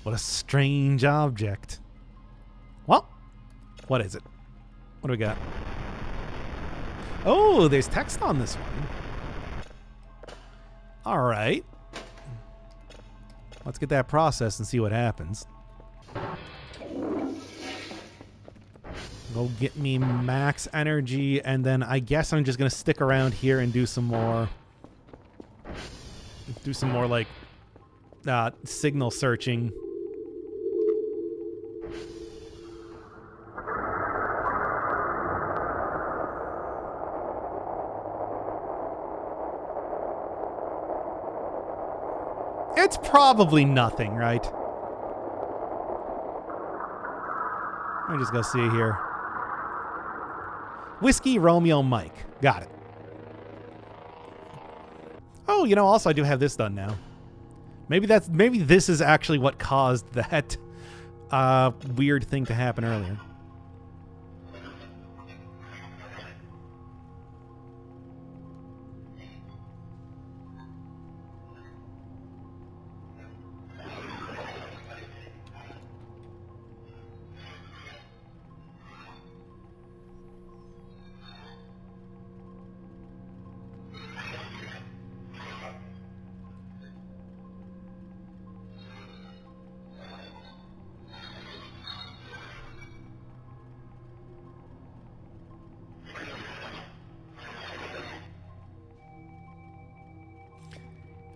What a strange object. Well, what is it? What do we got? Oh, there's text on this one. All right. Let's get that processed and see what happens. Go get me max energy, and then I guess I'm just going to stick around here and do some more... like, signal searching. It's probably nothing, right? Let me just go see here. Whiskey Romeo Mike. Got it. Oh, you know, also I do have this done now. Maybe this is actually what caused that weird thing to happen earlier.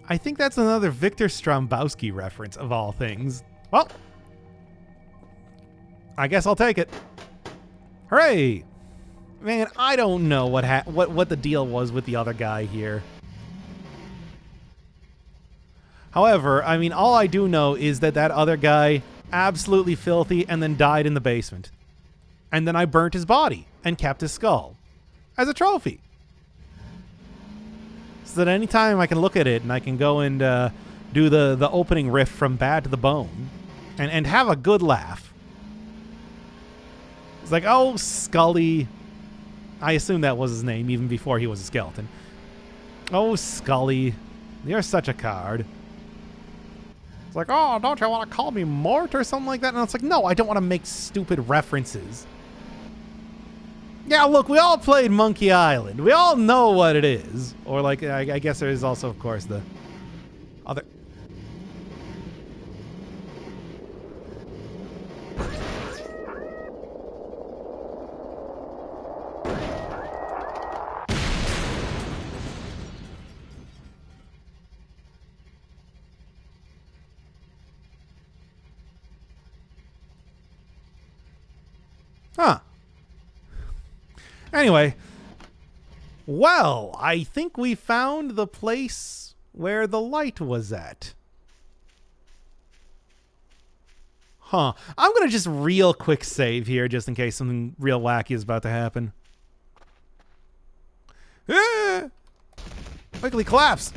I think that's another Victor Strombowski reference, of all things. Well, I guess I'll take it. Hooray! Man, I don't know what the deal was with the other guy here. However, I mean, all I do know is that other guy absolutely filthy and then died in the basement. And then I burnt his body and kept his skull as a trophy. So that anytime I can look at it and I can go and do the opening riff from Bad to the Bone and have a good laugh. It's like, oh, Scully. I assume that was his name even before he was a skeleton. Oh, Scully. You're such a card. It's like, oh, don't you want to call me Mort or something like that? And it's like, no, I don't want to make stupid references. Yeah, look, we all played Monkey Island. We all know what it is. Or, like, I guess there is also, of course, the other... Huh. Anyway, well, I think we found the place where the light was at. Huh. I'm going to just real quick save here just in case something real wacky is about to happen. Ah! Quickly collapse.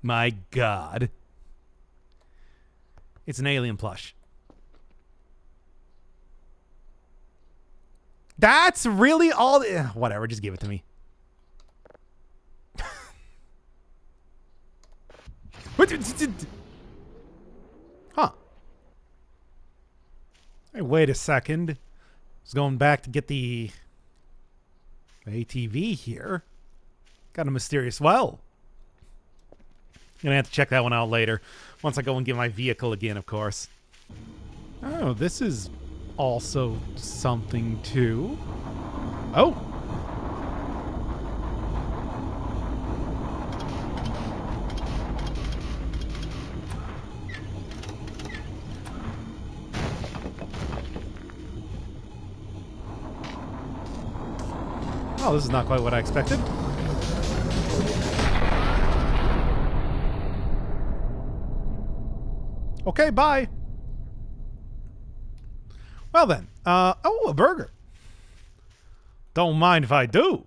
My God. It's an alien plush. That's really all... whatever, just give it to me. Huh. Hey, wait a second. I was going back to get the ATV here. Got a mysterious well. Gonna have to check that one out later. Once I go and get my vehicle again, of course. Oh, this is also something too. Oh! Oh, this is not quite what I expected. Okay, bye. Well then, oh, a burger. Don't mind if I do.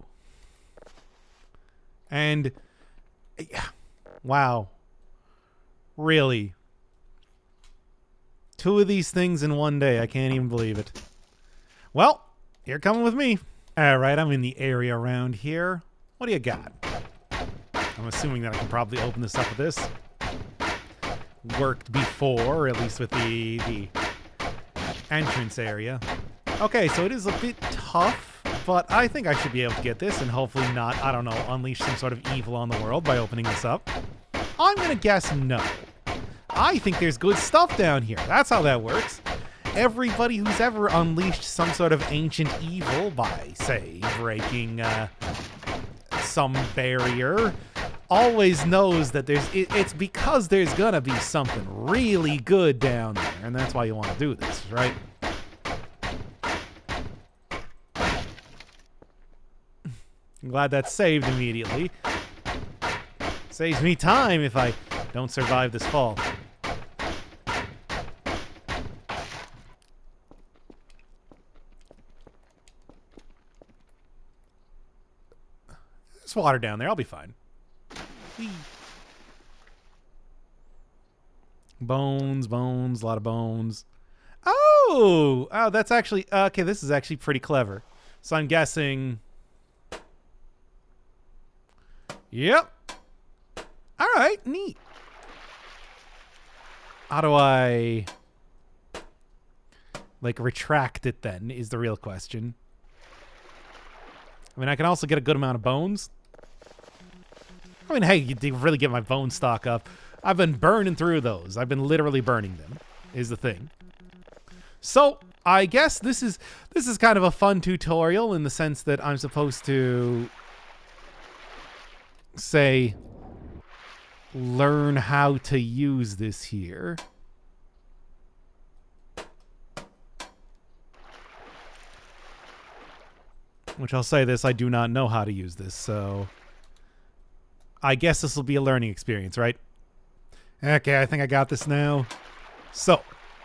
And, wow. Really? 2 of these things in one day. I can't even believe it. Well, you're coming with me. All right, I'm in the area around here. What do you got? I'm assuming that I can probably open this up with this. Worked before, at least with the entrance area. Okay, so it is a bit tough, but I think I should be able to get this and hopefully not, I don't know, unleash some sort of evil on the world by opening this up. I'm going to guess no. I think there's good stuff down here. That's how that works. Everybody who's ever unleashed some sort of ancient evil by, say, breaking some barrier always knows that it's because there's gonna be something really good down there, and that's why you want to do this, right? I'm glad that's saved immediately. Saves me time if I don't survive this fall. There's water down there. I'll be fine. Whee. Bones, a lot of bones. Oh, that's actually, okay, this is actually pretty clever. So I'm guessing, yep. All right, neat. How do I, like, retract it then, is the real question. I mean, I can also get a good amount of bones. I mean, hey, you really get my bone stock up. I've been burning through those. I've been literally burning them, is the thing. So, I guess this is kind of a fun tutorial in the sense that I'm supposed to, say, learn how to use this here. Which I'll say this, I do not know how to use this, so I guess this will be a learning experience, right? Okay, I think I got this now. So,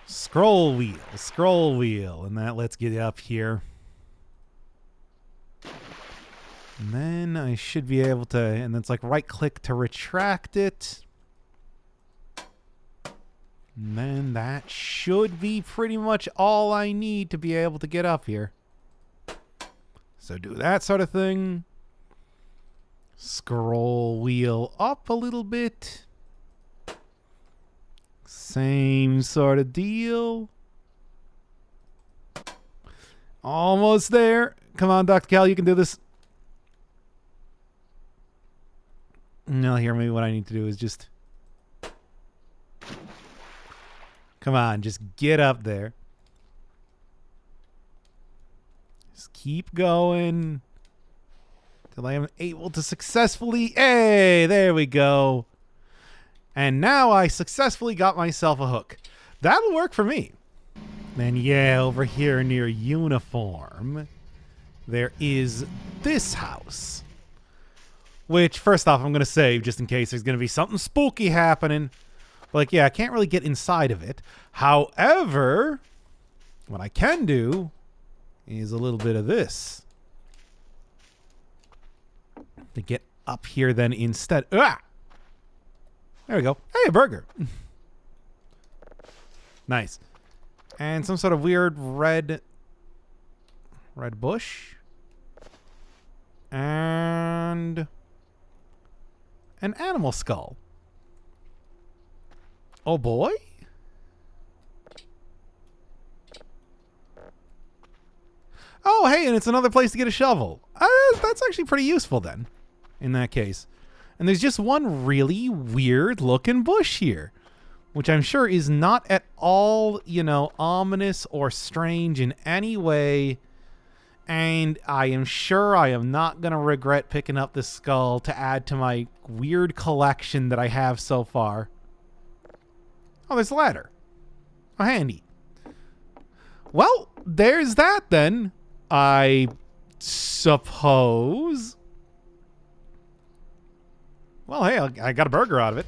scroll wheel, and that lets get up here. And then I should be able to, and it's like right click to retract it. And then that should be pretty much all I need to be able to get up here. So do that sort of thing. Scroll wheel up a little bit. Same sort of deal. Almost there. Come on, Dr. Cal, you can do this. No, here, maybe what I need to do is just... Come on, just get up there. Just keep going till I am able to successfully... Hey, there we go. And now I successfully got myself a hook. That'll work for me. And yeah, over here near uniform, there is this house. Which, first off, I'm going to save just in case there's going to be something spooky happening. Like, yeah, I can't really get inside of it. However, what I can do is a little bit of this. To get up here then instead. Ah! There we go. Hey, a burger. Nice. And some sort of weird red bush. And an animal skull. Oh boy. Oh, hey, and it's another place to get a shovel. That's actually pretty useful then, in that case. And there's just one really weird looking bush here, which I'm sure is not at all, you know, ominous or strange in any way. And I am sure I am not going to regret picking up this skull to add to my weird collection that I have so far. Oh, there's a ladder. Oh, handy. Well, there's that then, I suppose. Well, hey, I got a burger out of it.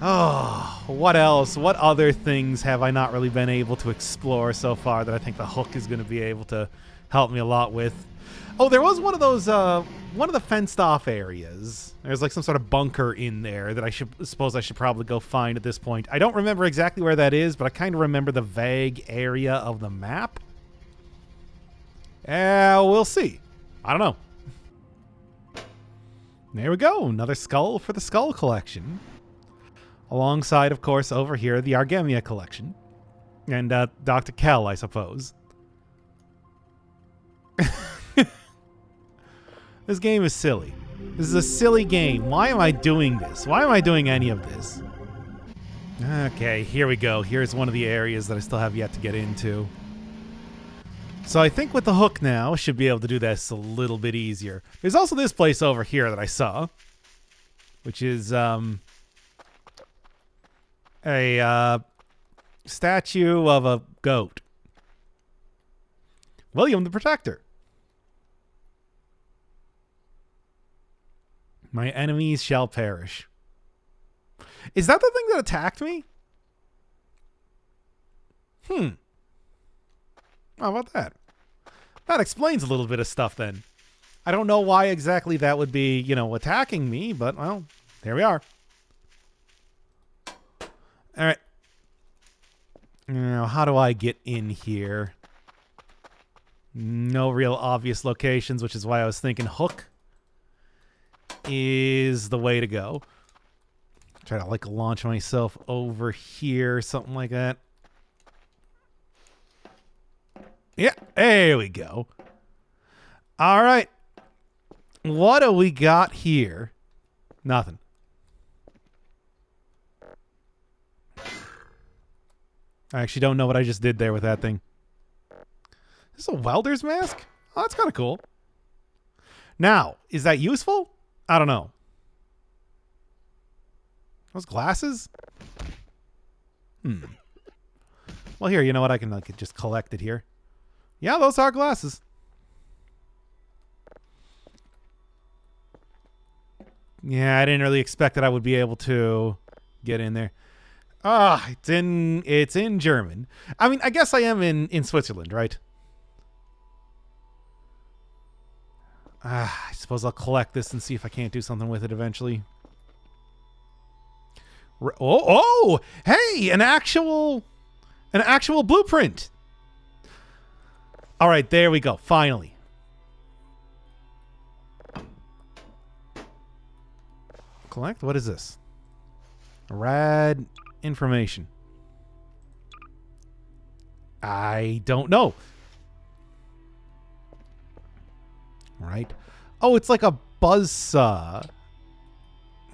Oh, what else? What other things have I not really been able to explore so far that I think the hook is going to be able to helped me a lot with. Oh, there was one of those, one of the fenced off areas. There's like some sort of bunker in there that I suppose I should probably go find at this point. I don't remember exactly where that is, but I kind of remember the vague area of the map. We'll see. I don't know. There we go. Another skull for the skull collection. Alongside, of course, over here, the Argemia collection. And Dr. Kell, I suppose. This game is silly. This is a silly game. Why am I doing this? Why am I doing any of this? Okay, here we go. Here's one of the areas that I still have yet to get into. So I think with the hook now, I should be able to do this a little bit easier. There's also this place over here that I saw, which is a statue of a goat. William the Protector. My enemies shall perish. Is that the thing that attacked me? How about that? That explains a little bit of stuff then. I don't know why exactly that would be, attacking me, but, well, there we are. All right. Now, how do I get in here? No real obvious locations, which is why I was thinking hook is the way to go. Try to, launch myself over here, something like that. Yeah, there we go. All right. What do we got here? Nothing. I actually don't know what I just did there with that thing. Is this a welder's mask? Oh, that's kind of cool. Now, is that useful? I don't know. Those glasses? Well, here, you know what? I can just collect it here. Yeah, those are glasses. Yeah, I didn't really expect that I would be able to get in there. It's in German. I mean, I guess I am in Switzerland, right? I suppose I'll collect this and see if I can't do something with it eventually. Hey, an actual blueprint. All right, there we go. Finally. Collect? What is this? Rad information. I don't know. Right? Oh, it's like a buzzsaw.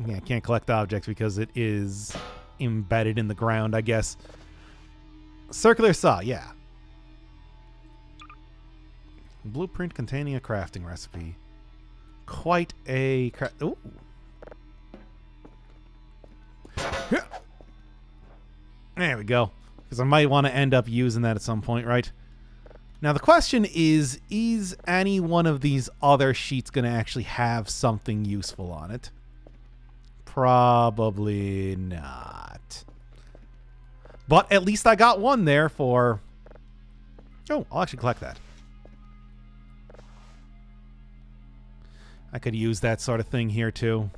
Yeah, I can't collect objects because it is embedded in the ground, I guess. Circular saw, yeah. Blueprint containing a crafting recipe. Quite a ooh. There we go. Because I might want to end up using that at some point, right? Now the question is any one of these other sheets going to actually have something useful on it? Probably not. But at least I got one there for... Oh, I'll actually collect that. I could use that sort of thing here too.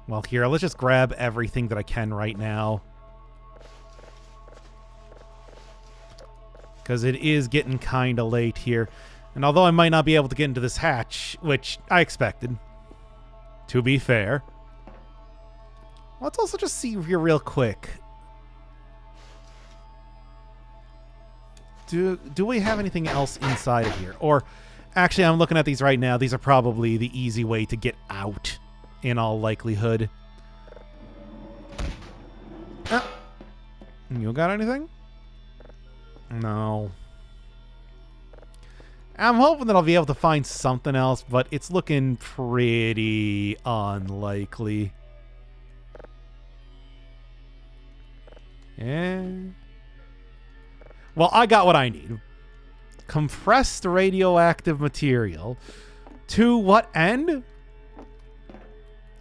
Well, here, let's just grab everything that I can right now. Because it is getting kind of late here. And although I might not be able to get into this hatch, which I expected, to be fair. Let's also just see here real quick. Do we have anything else inside of here? Or, actually, I'm looking at these right now. These are probably the easy way to get out, in all likelihood. You got anything? No. I'm hoping that I'll be able to find something else, but it's looking pretty unlikely. Yeah. Well, I got what I need. Compressed radioactive material. To what end?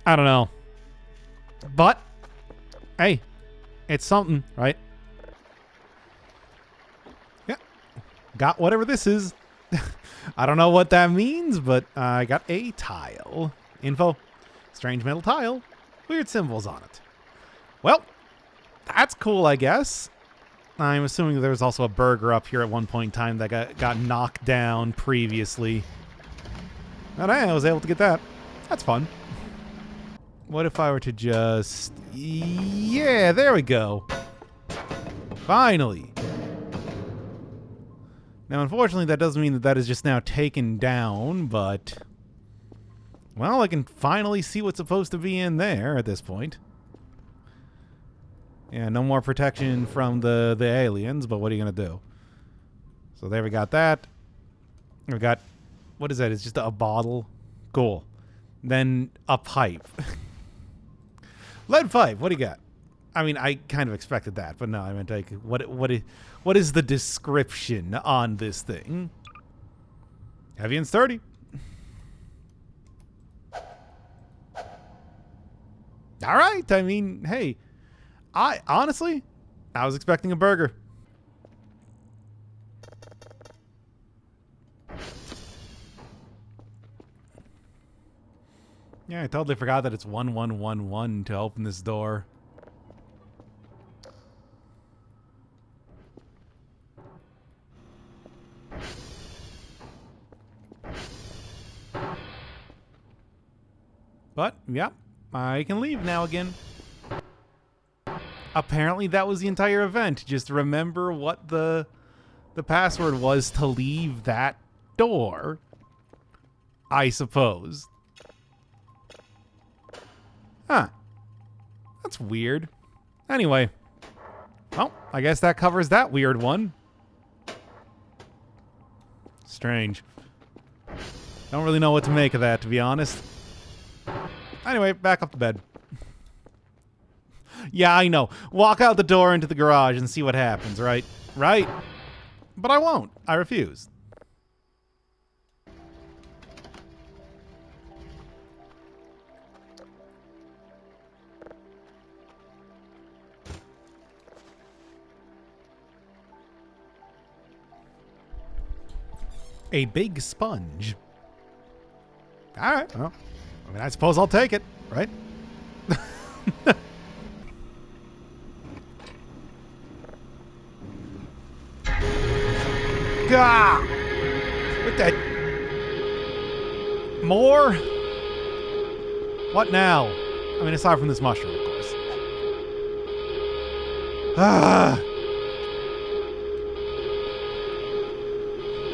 I don't know. But, hey, It's something, right? Yeah. Got whatever this is. I don't know what that means, but I got a tile. Info. Strange metal tile. Weird symbols on it. Well, that's cool, I guess. I'm assuming there was also a burger up here at one point in time that got knocked down previously. And I was able to get that. That's fun. What if I were to just... Yeah, there we go. Finally. Now, unfortunately, that doesn't mean that that is just now taken down, but... Well, I can finally see what's supposed to be in there at this point. Yeah, no more protection from the aliens, but what are you going to do? So there we got that. We got... What is that? It's just a bottle? Cool. Then a pipe. Lead pipe. What do you got? I mean, I kind of expected that, but no, I meant like, what is the description on this thing? Heavy and sturdy. All right. I mean, hey, honestly, I was expecting a burger. Yeah, I totally forgot that it's 1111 to open this door. But, yeah, I can leave now again. Apparently that was the entire event. Just remember what the password was to leave that door, I suppose. Huh. That's weird. Anyway. Well, I guess that covers that weird one. Strange. Don't really know what to make of that, to be honest. Anyway, back up to bed. Yeah, I know. Walk out the door into the garage and see what happens, right? Right? But I won't. I refuse. A big sponge. All right. Well, I mean, I suppose I'll take it, right? Gah! What the... More? What now? I mean, aside from this mushroom, of course. Ah!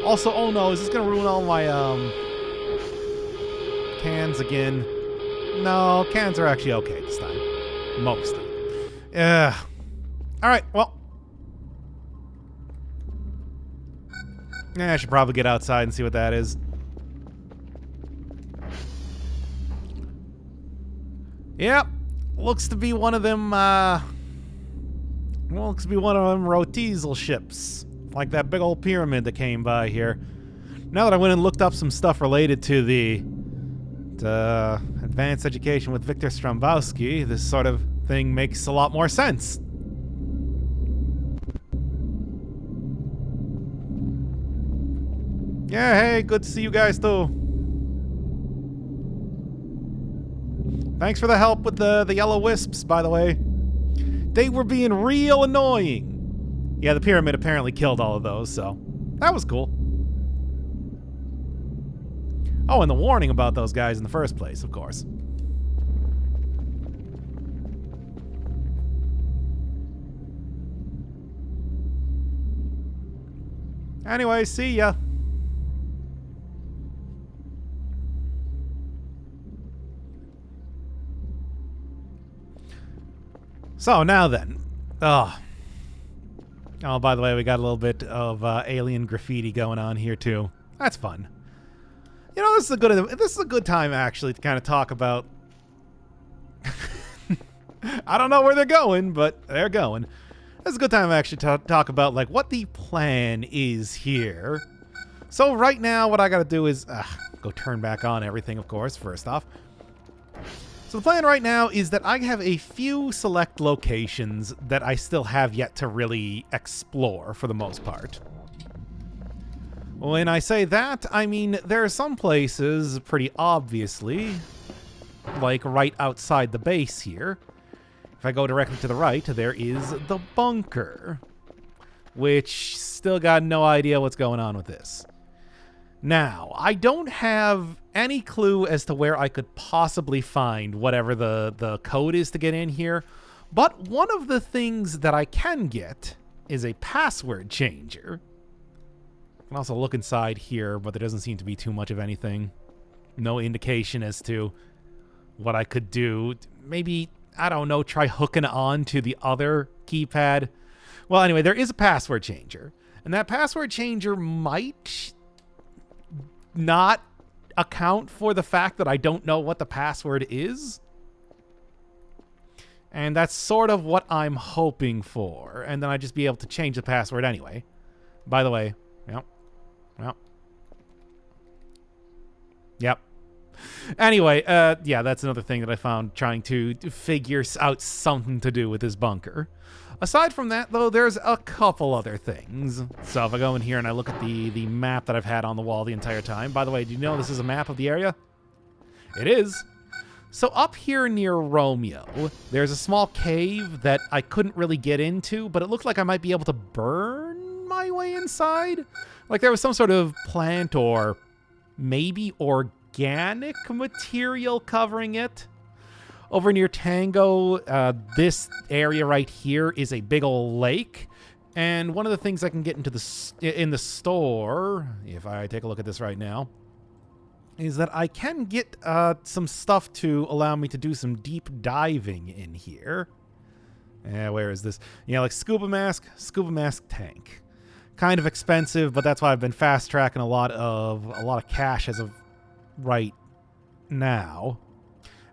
Also, oh no, is this gonna ruin all my, cans again? No, cans are actually okay this time. Most of them. Yeah. Alright, well. Yeah, I should probably get outside and see what that is. Yep. Looks to be one of them, looks to be one of them Rotizel ships. Like that big old pyramid that came by here. Now that I went and looked up some stuff related to the advanced education with Victor Strombowski, this sort of thing makes a lot more sense. Yeah, hey, good to see you guys too. Thanks for the help with the yellow wisps, by the way. They were being real annoying. Yeah, the pyramid apparently killed all of those, so that was cool. Oh, and the warning about those guys in the first place, of course. Anyway, see ya. So, now then. Oh, by the way, we got a little bit of alien graffiti going on here, too. That's fun. You know, this is a good time, actually, to kind of talk about... I don't know where they're going, but they're going. This is a good time, actually, to talk about, like, what the plan is here. So, right now, what I gotta do is... go turn back on everything, of course, first off. So the plan right now is that I have a few select locations that I still have yet to really explore for the most part. When I say that, I mean there are some places, pretty obviously, like right outside the base here. If I go directly to the right, there is the bunker, which still got no idea what's going on with this. Now, I don't have any clue as to where I could possibly find whatever the code is to get in here, but one of the things that I can get is a password changer. I can also look inside here, but there doesn't seem to be too much of anything. No indication as to what I could do. Maybe, I don't know, try hooking on to the other keypad. Well, anyway, there is a password changer, and that password changer might not account for the fact that I don't know what the password is. And that's sort of what I'm hoping for. And then I'd just be able to change the password anyway. By the way, Yep. Anyway, yeah, that's another thing that I found trying to figure out something to do with this bunker. Aside from that, though, there's a couple other things. So if I go in here and I look at the map that I've had on the wall the entire time. By the way, do you know this is a map of the area? It is. So up here near Romeo, there's a small cave that I couldn't really get into, but it looked like I might be able to burn my way inside. Like there was some sort of plant or maybe organic material covering it. Over near Tango, this area right here is a big old lake. And one of the things I can get into in the store, if I take a look at this right now, is that I can get some stuff to allow me to do some deep diving in here. Where is this? Yeah, like scuba mask tank. Kind of expensive, but that's why I've been fast tracking a lot of cash as of right now.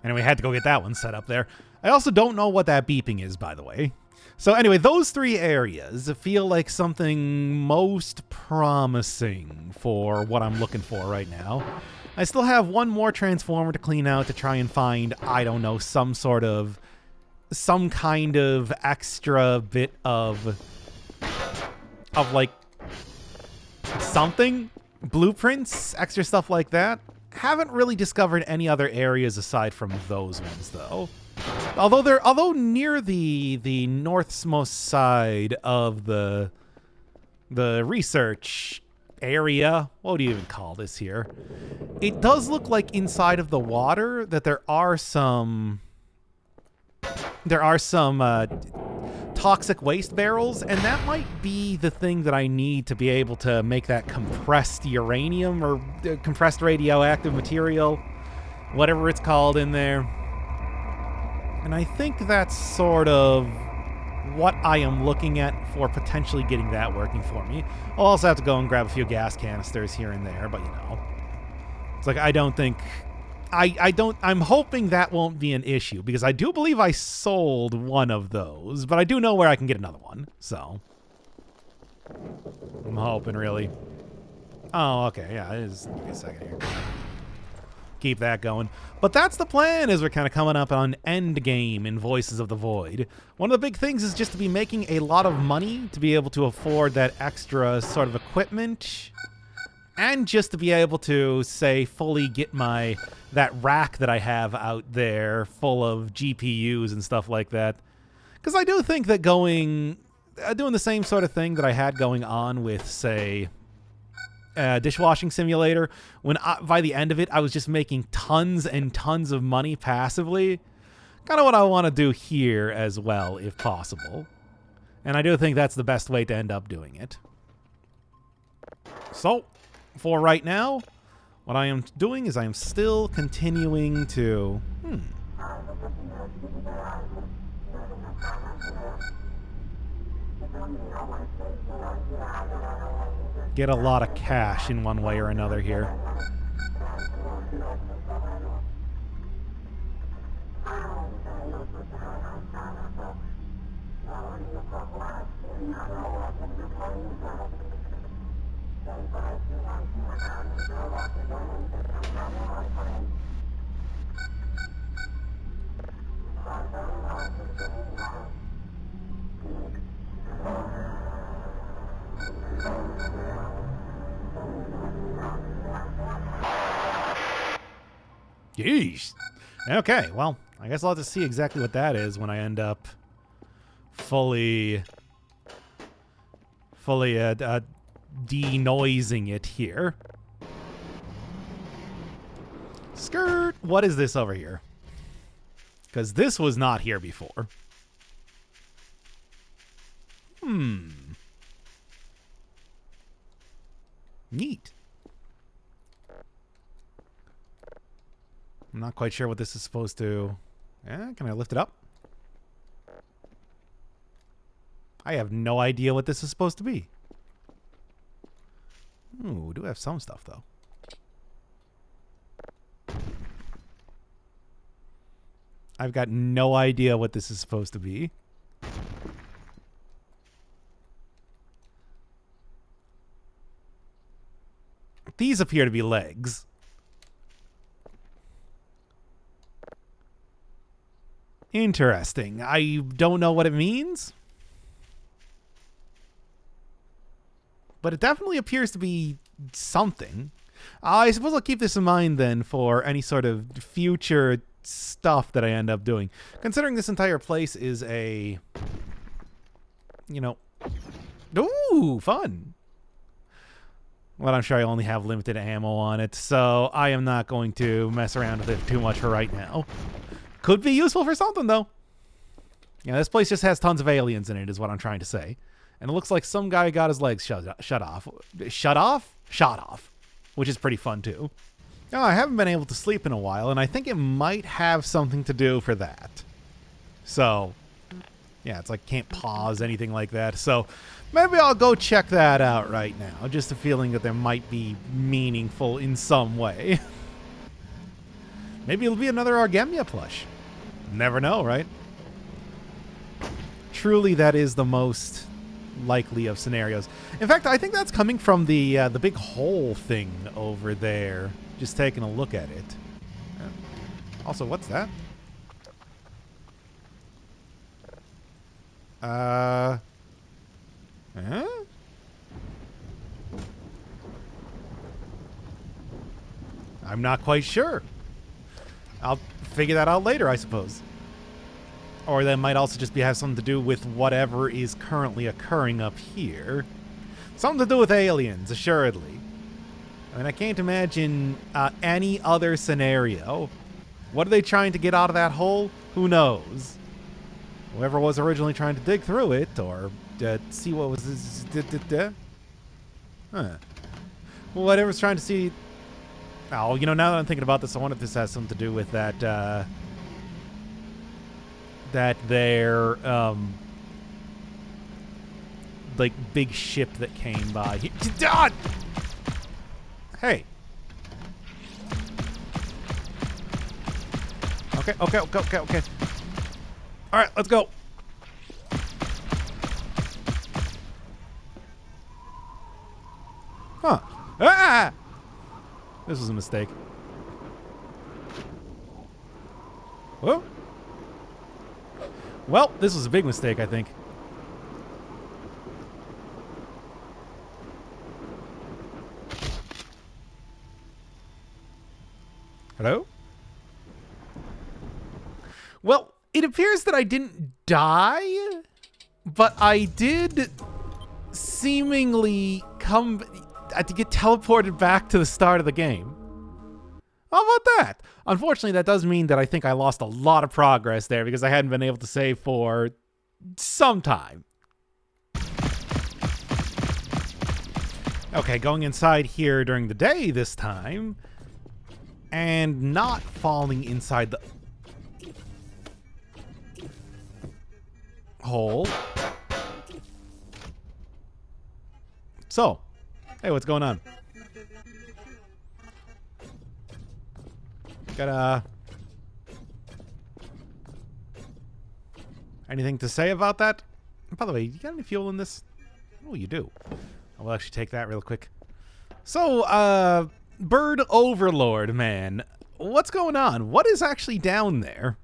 Anyway, I had to go get that one set up there. I also don't know what that beeping is, by the way. So anyway, those three areas feel like something most promising for what I'm looking for right now. I still have one more transformer to clean out to try and find, I don't know, some kind of extra bit of like something, blueprints, extra stuff like that. Haven't really discovered any other areas aside from those ones, though. Although near the northmost side of the research area, what do you even call this here? It does look like inside of the water that there are some toxic waste barrels, and that might be the thing that I need to be able to make that compressed uranium or compressed radioactive material, whatever it's called in there. And I think that's sort of what I am looking at for potentially getting that working for me. I'll also have to go and grab a few gas canisters here and there, but you know. It's like I'm hoping that won't be an issue, because I do believe I sold one of those, but I do know where I can get another one, so. I'm hoping, really. Oh, okay, yeah, it is. Give me a second here. Keep that going. But that's the plan as we're kind of coming up on end game in Voices of the Void. One of the big things is just to be making a lot of money to be able to afford that extra sort of equipment, and just to be able to, say, fully get that rack that I have out there full of GPUs and stuff like that. Because I do think that doing the same sort of thing that I had going on with, say, dishwashing simulator, when by the end of it I was just making tons and tons of money passively. Kind of what I want to do here as well, if possible. And I do think that's the best way to end up doing it. So, for right now, what I am doing is I am still continuing to... get a lot of cash in one way or another here. Yeesh. Okay, well, I guess I'll have to see exactly what that is when I end up fully denoising it here. Skirt. What is this over here? Because this was not here before. Neat. I'm not quite sure what this is supposed to... Yeah, can I lift it up? I have no idea what this is supposed to be. Ooh, we do have some stuff, though. I've got no idea what this is supposed to be. These appear to be legs. Interesting. I don't know what it means. But it definitely appears to be something. I suppose I'll keep this in mind then for any sort of future stuff that I end up doing. Considering this entire place is a... You know... Ooh, fun. Well, I'm sure I only have limited ammo on it, so I am not going to mess around with it too much for right now. Could be useful for something, though. Yeah, this place just has tons of aliens in it, is what I'm trying to say. And it looks like some guy got his legs shot off, which is pretty fun, too. Now, I haven't been able to sleep in a while, and I think it might have something to do for that. So, yeah, it's like can't pause, anything like that. So, maybe I'll go check that out right now. Just a feeling that there might be meaningful in some way. Maybe it'll be another Argemia plush. Never know, right? Truly, that is the most likely of scenarios. In fact, I think that's coming from the big hole thing over there. Just taking a look at it. Also, what's that? Huh? I'm not quite sure. I'll figure that out later, I suppose. Or that might also just have something to do with whatever is currently occurring up here. Something to do with aliens, assuredly. I mean, I can't imagine any other scenario. What are they trying to get out of that hole? Who knows? Whoever was originally trying to dig through it, or see what was this... Huh. Whatever's trying to see... Oh, you know, now that I'm thinking about this, I wonder if this has something to do with that... their like big ship that came by. Hey. Okay. All right, let's go. Huh. Ah! This was a mistake. Whoa. Well, this was a big mistake, I think. Hello? Well, it appears that I didn't die, but I did seemingly to get teleported back to the start of the game. How about that? Unfortunately, that does mean that I think I lost a lot of progress there because I hadn't been able to save for some time. Okay, going inside here during the day this time and not falling inside the hole. So, hey, what's going on? Got anything to say about that? By the way, you got any fuel in this? Oh, you do. I will actually take that real quick. So, Bird Overlord, man. What's going on? What is actually down there?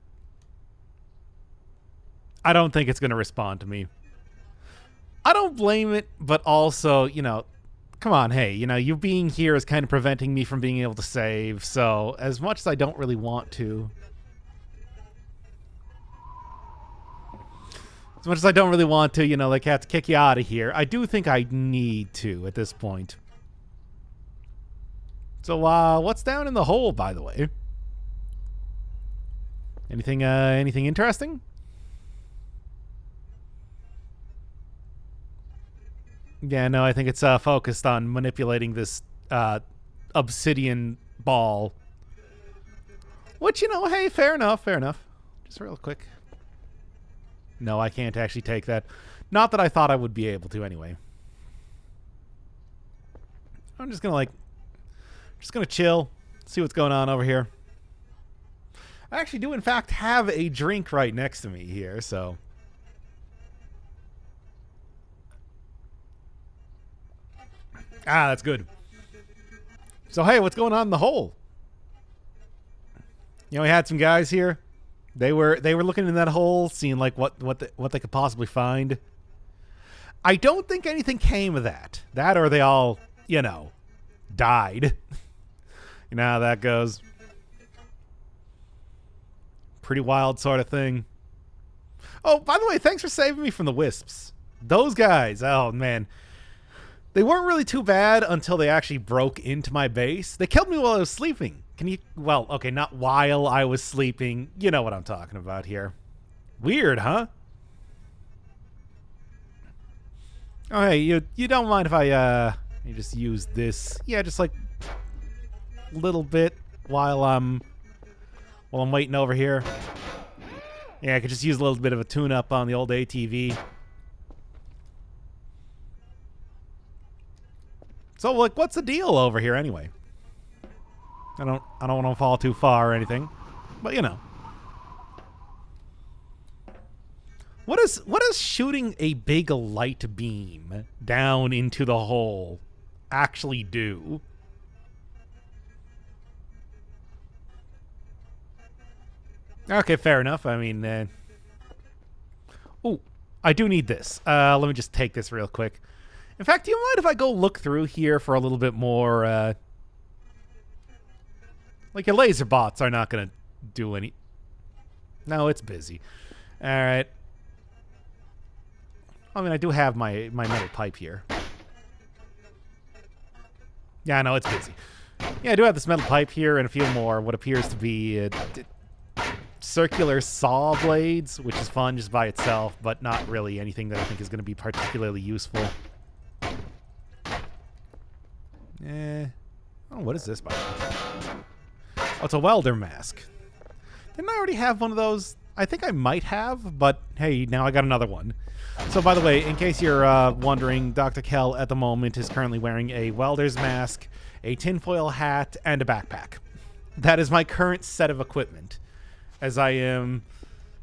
I don't think it's going to respond to me. I don't blame it, but also, you know, Come on, hey, you know, you being here is kind of preventing me from being able to save, so as much as I don't really want to... As much as I don't really want to, you know, like, have to kick you out of here, I do think I need to at this point. So, what's down in the hole, by the way? Anything interesting? Yeah, no, I think it's focused on manipulating this obsidian ball. Which, you know, hey, fair enough, fair enough. Just real quick. No, I can't actually take that. Not that I thought I would be able to anyway. I'm just gonna chill, see what's going on over here. I actually do, in fact, have a drink right next to me here, so... Ah, that's good. So, hey, what's going on in the hole? You know, we had some guys here. They were looking in that hole, seeing like what they could possibly find. I don't think anything came of that. That or they all, you know, died. You know how that goes. Pretty wild sort of thing. Oh, by the way, thanks for saving me from the wisps. Those guys, oh man. They weren't really too bad until they actually broke into my base. They killed me while I was sleeping. Can you... Well, okay, not while I was sleeping. You know what I'm talking about here. Weird, huh? Oh, hey, you don't mind if I, you just use this... Yeah, just like... little bit while I'm waiting over here. Yeah, I could just use a little bit of a tune-up on the old ATV. So, like, what's the deal over here anyway? I don't want to fall too far or anything, but you know. What does shooting a big light beam down into the hole actually do? Okay, fair enough. I mean, oh, I do need this. Let me just take this real quick. In fact, do you mind if I go look through here for a little bit more, like, your laser bots are not going to do any... No, it's busy. Alright. I mean, I do have my metal pipe here. Yeah, no, it's busy. Yeah, I do have this metal pipe here and a few more, what appears to be circular saw blades, which is fun just by itself, but not really anything that I think is going to be particularly useful. Oh, what is this, by the way? Oh, it's a welder mask. Didn't I already have one of those? I think I might have, but hey, now I got another one. So, by the way, in case you're wondering, Dr. Kell at the moment is currently wearing a welder's mask, a tinfoil hat, and a backpack. That is my current set of equipment, as I am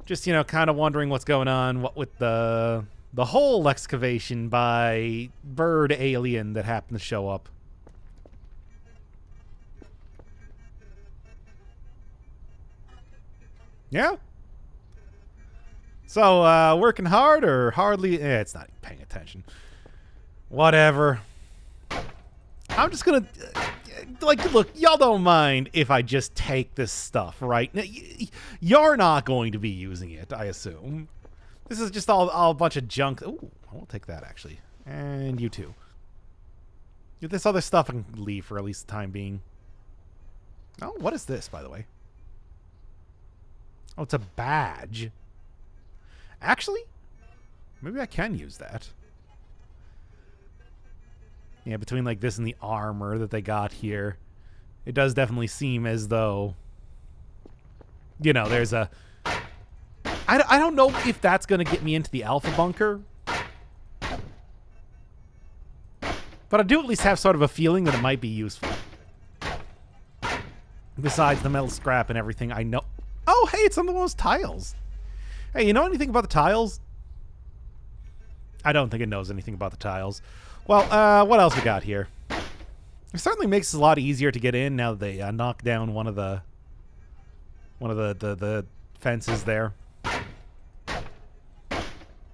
just, you know, kind of wondering what's going on, what with the whole excavation by bird alien that happened to show up. Yeah? So, working hard or hardly? It's not even paying attention. Whatever. I'm just gonna... like, look, y'all don't mind if I just take this stuff, right? You're not going to be using it, I assume. This is just all a bunch of junk. Ooh, I will take that, actually. And you too. This other stuff I can leave for at least the time being. Oh, what is this, by the way? Oh, it's a badge. Actually, maybe I can use that. Yeah, between like this and the armor that they got here, it does definitely seem as though, you know, there's a... I don't know if that's going to get me into the alpha bunker. But I do at least have sort of a feeling that it might be useful. Besides the metal scrap and everything, I know... Oh, hey, it's some of those tiles. Hey, you know anything about the tiles? I don't think it knows anything about the tiles. Well, what else we got here? It certainly makes it a lot easier to get in now that they knock down one of the fences there.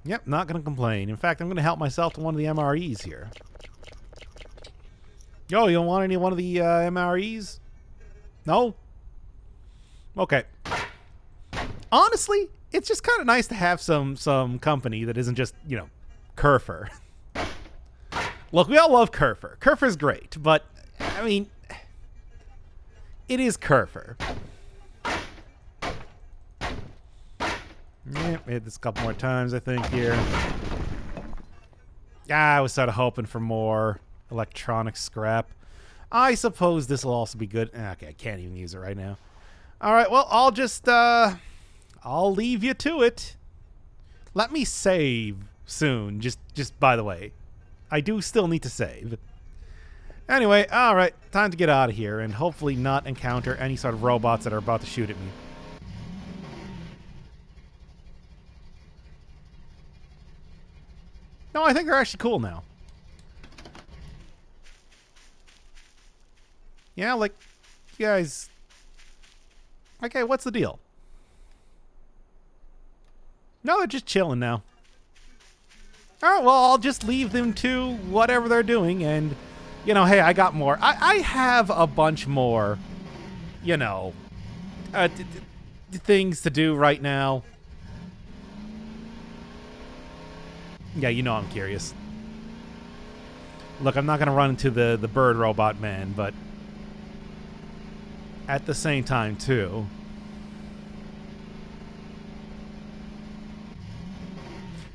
Yep, not going to complain. In fact, I'm going to help myself to one of the MREs here. Oh, you don't want any one of the MREs? No? Okay. Honestly, it's just kind of nice to have some company that isn't just, you know, Kerfur. Look, we all love Kerfur. Kerfur's great, but, I mean, it is Kerfur. Yeah, hit this a couple more times, I think, here. I was sort of hoping for more electronic scrap. I suppose this will also be good. Okay, I can't even use it right now. All right, well, I'll just, I'll leave you to it. Let me save soon, just by the way. I do still need to save. Anyway, all right, time to get out of here and hopefully not encounter any sort of robots that are about to shoot at me. No, I think they're actually cool now. Yeah, like, you guys... Okay, what's the deal? No, they're just chilling now. Alright, well, I'll just leave them to whatever they're doing, and, you know, hey, I got more. I have a bunch more, you know, things to do right now. Yeah, you know I'm curious. Look, I'm not going to run into the bird robot man, but at the same time, too.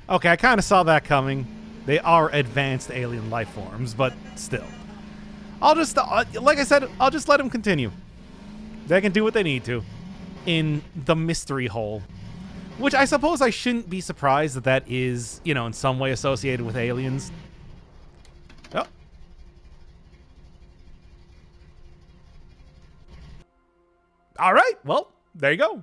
Okay, I kind of saw that coming. They are advanced alien life forms, but still. I'll just, like I said, I'll just let them continue. They can do what they need to in the mystery hole. Which I suppose I shouldn't be surprised that that is, you know, in some way associated with aliens. Oh. All right, well, there you go.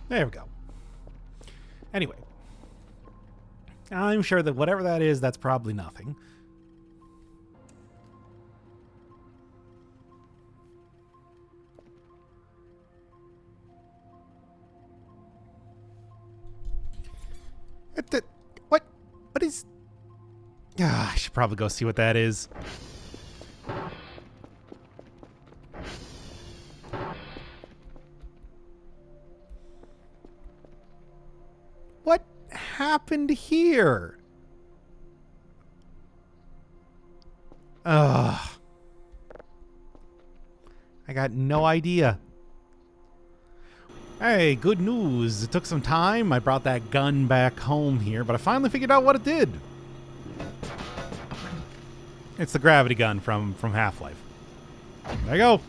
There we go. Anyway. I'm sure that whatever that is, that's probably nothing. What is... I should probably go see what that is. What happened here? Ugh. I got no idea. Hey, good news. It took some time. I brought that gun back home here, but I finally figured out what it did. It's the gravity gun from Half-Life. There you go.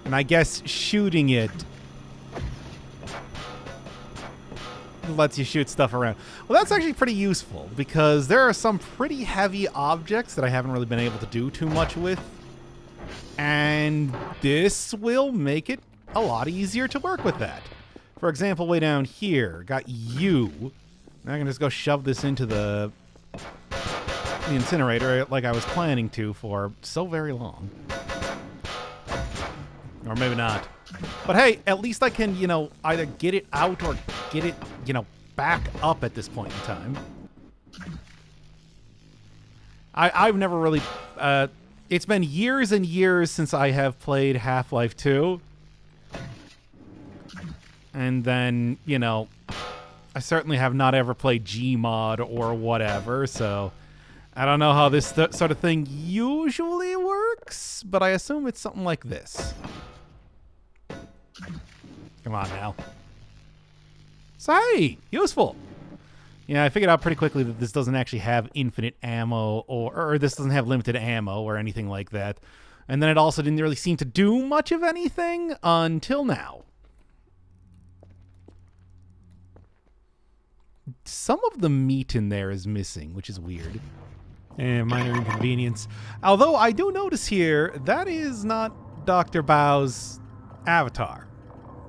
And I guess shooting it lets you shoot stuff around. Well, that's actually pretty useful because there are some pretty heavy objects that I haven't really been able to do too much with. And this will make it a lot easier to work with that. For example, way down here, got you. Now I can just go shove this into the incinerator like I was planning to for so very long. Or maybe not. But hey, at least I can, you know, either get it out or get it, you know, back up at this point in time. I've never really... it's been years and years since I have played Half-Life 2. And then, you know, I certainly have not ever played Gmod or whatever, so I don't know how this sort of thing usually works, but I assume it's something like this. Come on now. So, hey, useful. You Yeah, I figured out pretty quickly that this doesn't actually have infinite ammo or this doesn't have limited ammo or anything like that. And then it also didn't really seem to do much of anything until now. Some of the meat in there is missing, which is weird. Minor inconvenience. Although I do notice here, that is not Dr. Bao's avatar.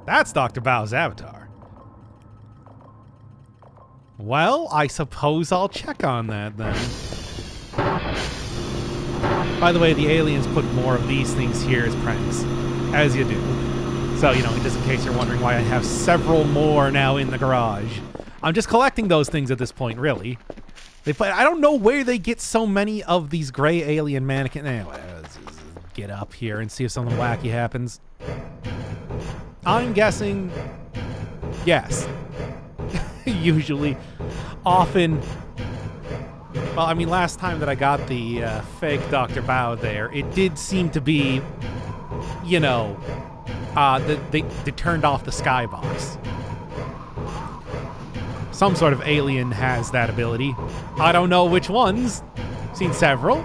That's Dr. Bao's avatar. Well, I suppose I'll check on that then. By the way, the aliens put more of these things here as pranks, as you do. So, you know, just in case you're wondering why I have several more now in the garage. I'm just collecting those things at this point, really. I don't know where they get so many of these gray alien mannequins. Anyway, let's get up here and see if something wacky happens. I'm guessing yes. Usually. Often. Well, I mean, last time that I got the fake Dr. Bao there, it did seem to be, you know, they turned off the skybox. Some sort of alien has that ability. I don't know which ones. Seen several.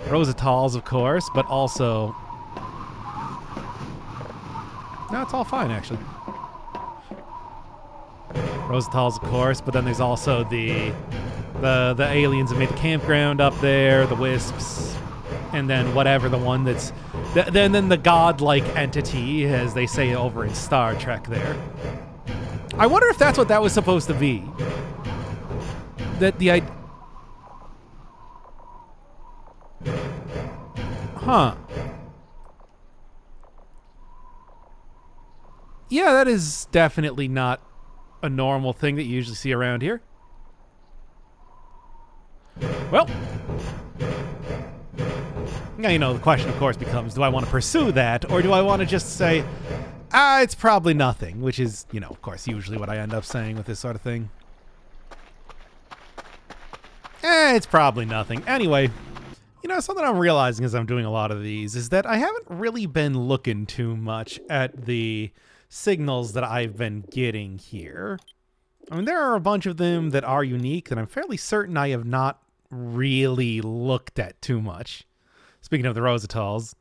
Rositals, of course, but also... No, it's all fine, actually. Rositals, of course, but then there's also the aliens that made the campground up there, the wisps, and then whatever the one that's... Then the godlike entity, as they say over in Star Trek there. I wonder if that's what that was supposed to be. That the... Huh. Yeah, that is definitely not a normal thing that you usually see around here. Well. Now, you know, the question, of course, becomes, do I want to pursue that, or do I want to just say... it's probably nothing, which is, you know, of course, usually what I end up saying with this sort of thing. It's probably nothing. Anyway, you know, something I'm realizing as I'm doing a lot of these is that I haven't really been looking too much at the signals that I've been getting here. I mean, there are a bunch of them that are unique that I'm fairly certain I have not really looked at too much. Speaking of the Rositals,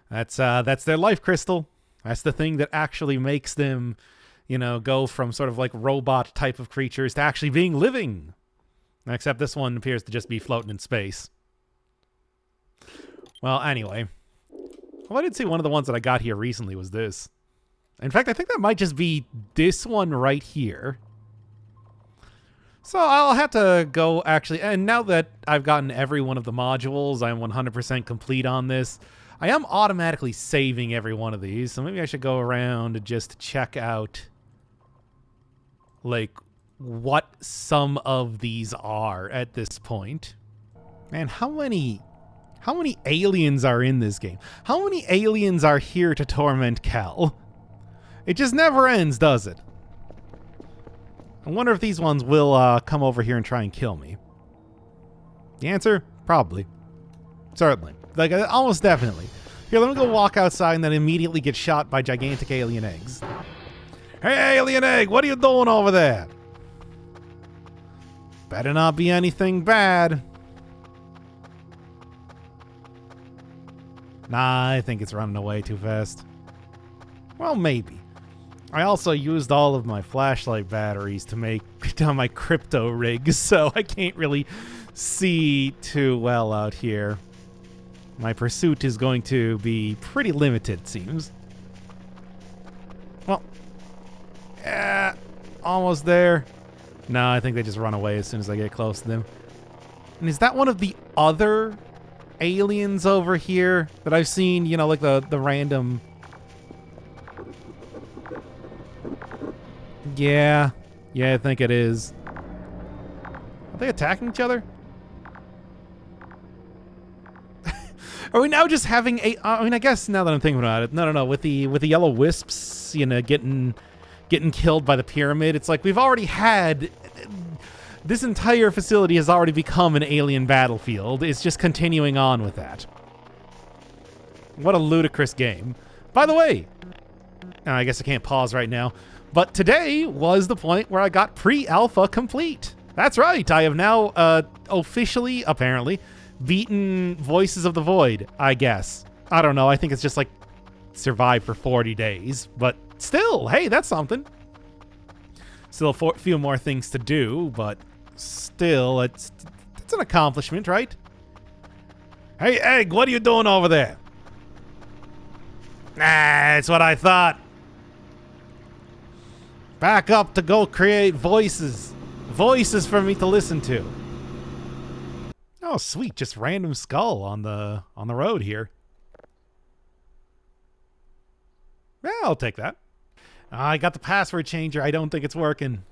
that's their life crystal. That's the thing that actually makes them, you know, go from sort of like robot type of creatures to actually being living. Except this one appears to just be floating in space. Well, anyway. Well, I did see one of the ones that I got here recently was this. In fact, I think that might just be this one right here. So I'll have to go actually, and now that I've gotten every one of the modules, I'm 100% complete on this. I am automatically saving every one of these, so maybe I should go around and just check out, like, what some of these are at this point. Man, how many aliens are in this game? How many aliens are here to torment Kel? It just never ends, does it? I wonder if these ones will come over here and try and kill me. The answer? Probably. Certainly. Like, almost definitely. Here, let me go walk outside and then immediately get shot by gigantic alien eggs. Hey, alien egg, what are you doing over there? Better not be anything bad. Nah, I think it's running away too fast. Well, maybe. I also used all of my flashlight batteries to make my crypto rig, so I can't really see too well out here. My pursuit is going to be pretty limited, it seems. Well, almost there. No, I think they just run away as soon as I get close to them. And is that one of the other aliens over here that I've seen? You know, like the random... Yeah, I think it is. Are they attacking each other? Are we now just having a... I mean, I guess now that I'm thinking about it, no. With the yellow wisps, you know, getting killed by the pyramid, it's like we've already had... This entire facility has already become an alien battlefield. It's just continuing on with that. What a ludicrous game. By the way, I guess I can't pause right now. But today was the point where I got pre-alpha complete. That's right. I have now officially, apparently, beaten Voices of the Void, I guess. I don't know. I think it's just like survive for 40 days. But still, hey, that's something. Still a few more things to do, but still, it's an accomplishment, right? Hey, Egg, what are you doing over there? That's what I thought. Back up to go create voices. Voices for me to listen to. Oh, sweet. Just random skull on the road here. Yeah, I'll take that. I got the password changer. I don't think it's working.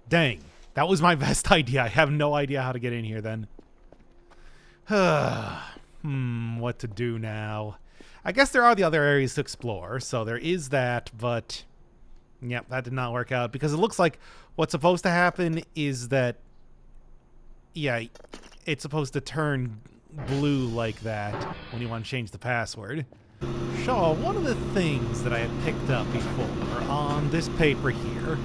Dang. That was my best idea. I have no idea how to get in here then. What to do now? I guess there are the other areas to explore, so there is that, but yep, that did not work out because it looks like what's supposed to happen is that, yeah, it's supposed to turn blue like that when you want to change the password. So, one of the things that I had picked up before on this paper here,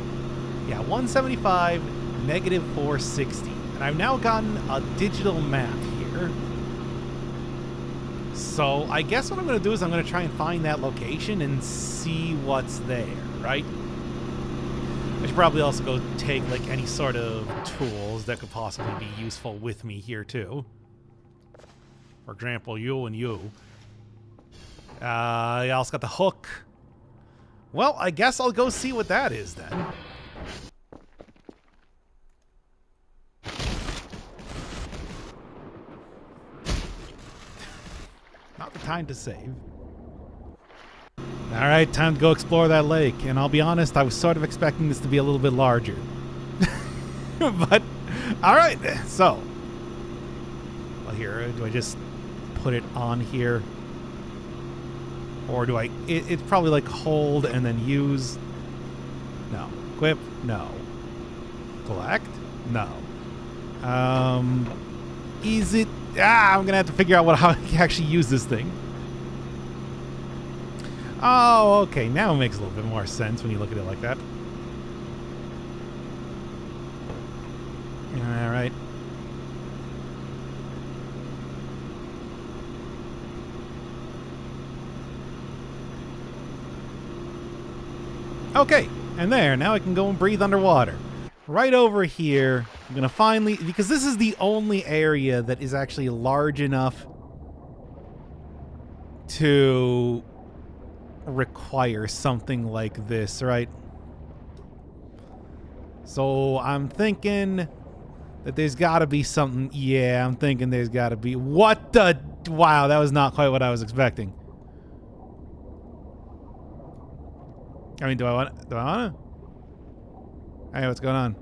yeah, 175, negative 460, and I've now gotten a digital map here. So I guess what I'm going to do is I'm going to try and find that location and see what's there, right? I should probably also go take like any sort of tools that could possibly be useful with me here too. For example, you and you. I also got the hook. Well, I guess I'll go see what that is then. Not the time to save. Alright, time to go explore that lake. And I'll be honest, I was sort of expecting this to be a little bit larger. But, alright, so. Well, here, do I just put it on here? Or do I... It's probably like hold and then use. No. Equip? No. Collect? No. Is it... I'm going to have to figure out how I can actually use this thing. Oh, okay. Now it makes a little bit more sense when you look at it like that. All right. Okay, and there. Now I can go and breathe underwater. Right over here, I'm going to finally... Because this is the only area that is actually large enough to require something like this, right? So I'm thinking that there's got to be something. Yeah, I'm thinking there's got to be. What the? Wow, that was not quite what I was expecting. I mean, do I want to? Hey, what's going on?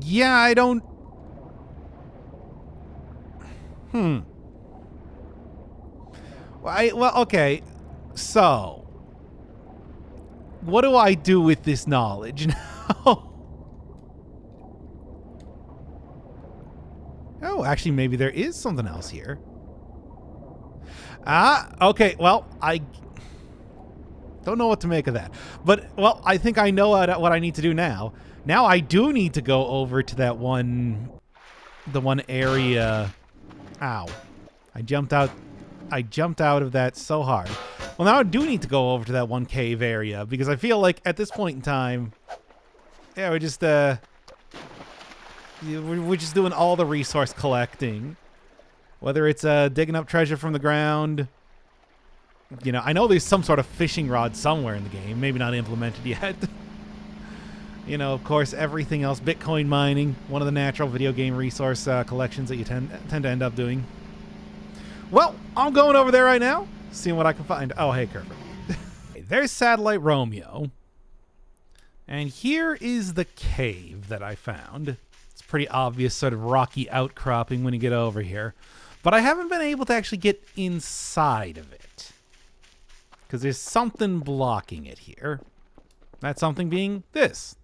Yeah, I don't... Well, okay. So, what do I do with this knowledge now? Oh, actually, maybe there is something else here. Okay. Well, I don't know what to make of that. But, well, I think I know what I need to do now. Now I do need to go over to that one... The one area... Ow. I jumped out of that so hard. Well, now I do need to go over to that one cave area, because I feel like at this point in time... Yeah, we're just doing all the resource collecting. Whether it's digging up treasure from the ground... You know, I know there's some sort of fishing rod somewhere in the game. Maybe not implemented yet. You know, of course, everything else. Bitcoin mining, one of the natural video game resource collections that you tend to end up doing. Well, I'm going over there right now, seeing what I can find. Oh, hey, Kerfur. There's Satellite Romeo. And here is the cave that I found. It's pretty obvious sort of rocky outcropping when you get over here. But I haven't been able to actually get inside of it. Because there's something blocking it here. That something being this.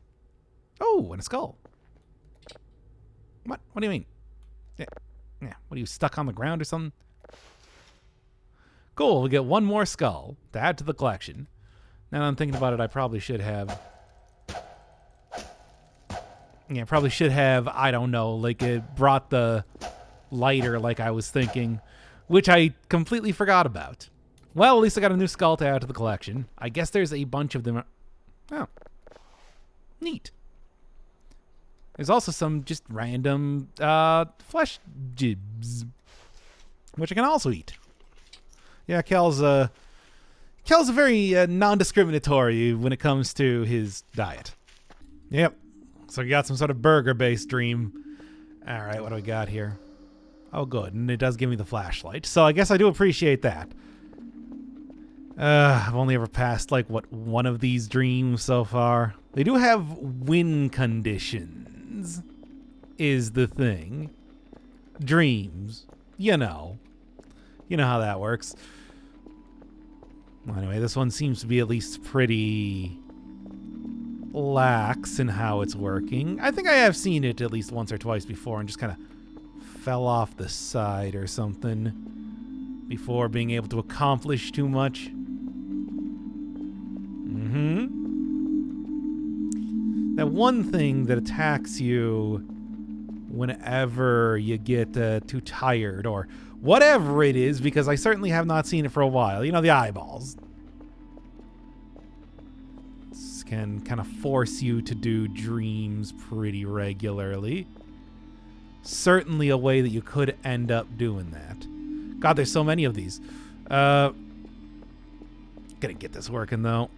Oh, and a skull. What? What do you mean? Yeah. What are you, stuck on the ground or something? Cool, we get one more skull to add to the collection. Now that I'm thinking about it, I probably should have... Yeah, probably should have, I don't know, like it brought the lighter like I was thinking, which I completely forgot about. Well, at least I got a new skull to add to the collection. I guess there's a bunch of them. Oh. Neat. There's also some just random flesh jibs, which I can also eat. Yeah, Kel's very non-discriminatory when it comes to his diet. Yep. So we got some sort of burger-based dream. All right, what do we got here? Oh, good. And it does give me the flashlight. So I guess I do appreciate that. I've only ever passed, like, one of these dreams so far. They do have win conditions, is the thing. Dreams. You know. You know how that works. Well, anyway, this one seems to be at least pretty lax in how it's working. I think I have seen it at least once or twice before and just kind of fell off the side or something before being able to accomplish too much. That one thing that attacks you whenever you get too tired or whatever it is, because I certainly have not seen it for a while. You know, the eyeballs. This can kind of force you to do dreams pretty regularly. Certainly a way that you could end up doing that. God, there's so many of these. Gonna get this working, though.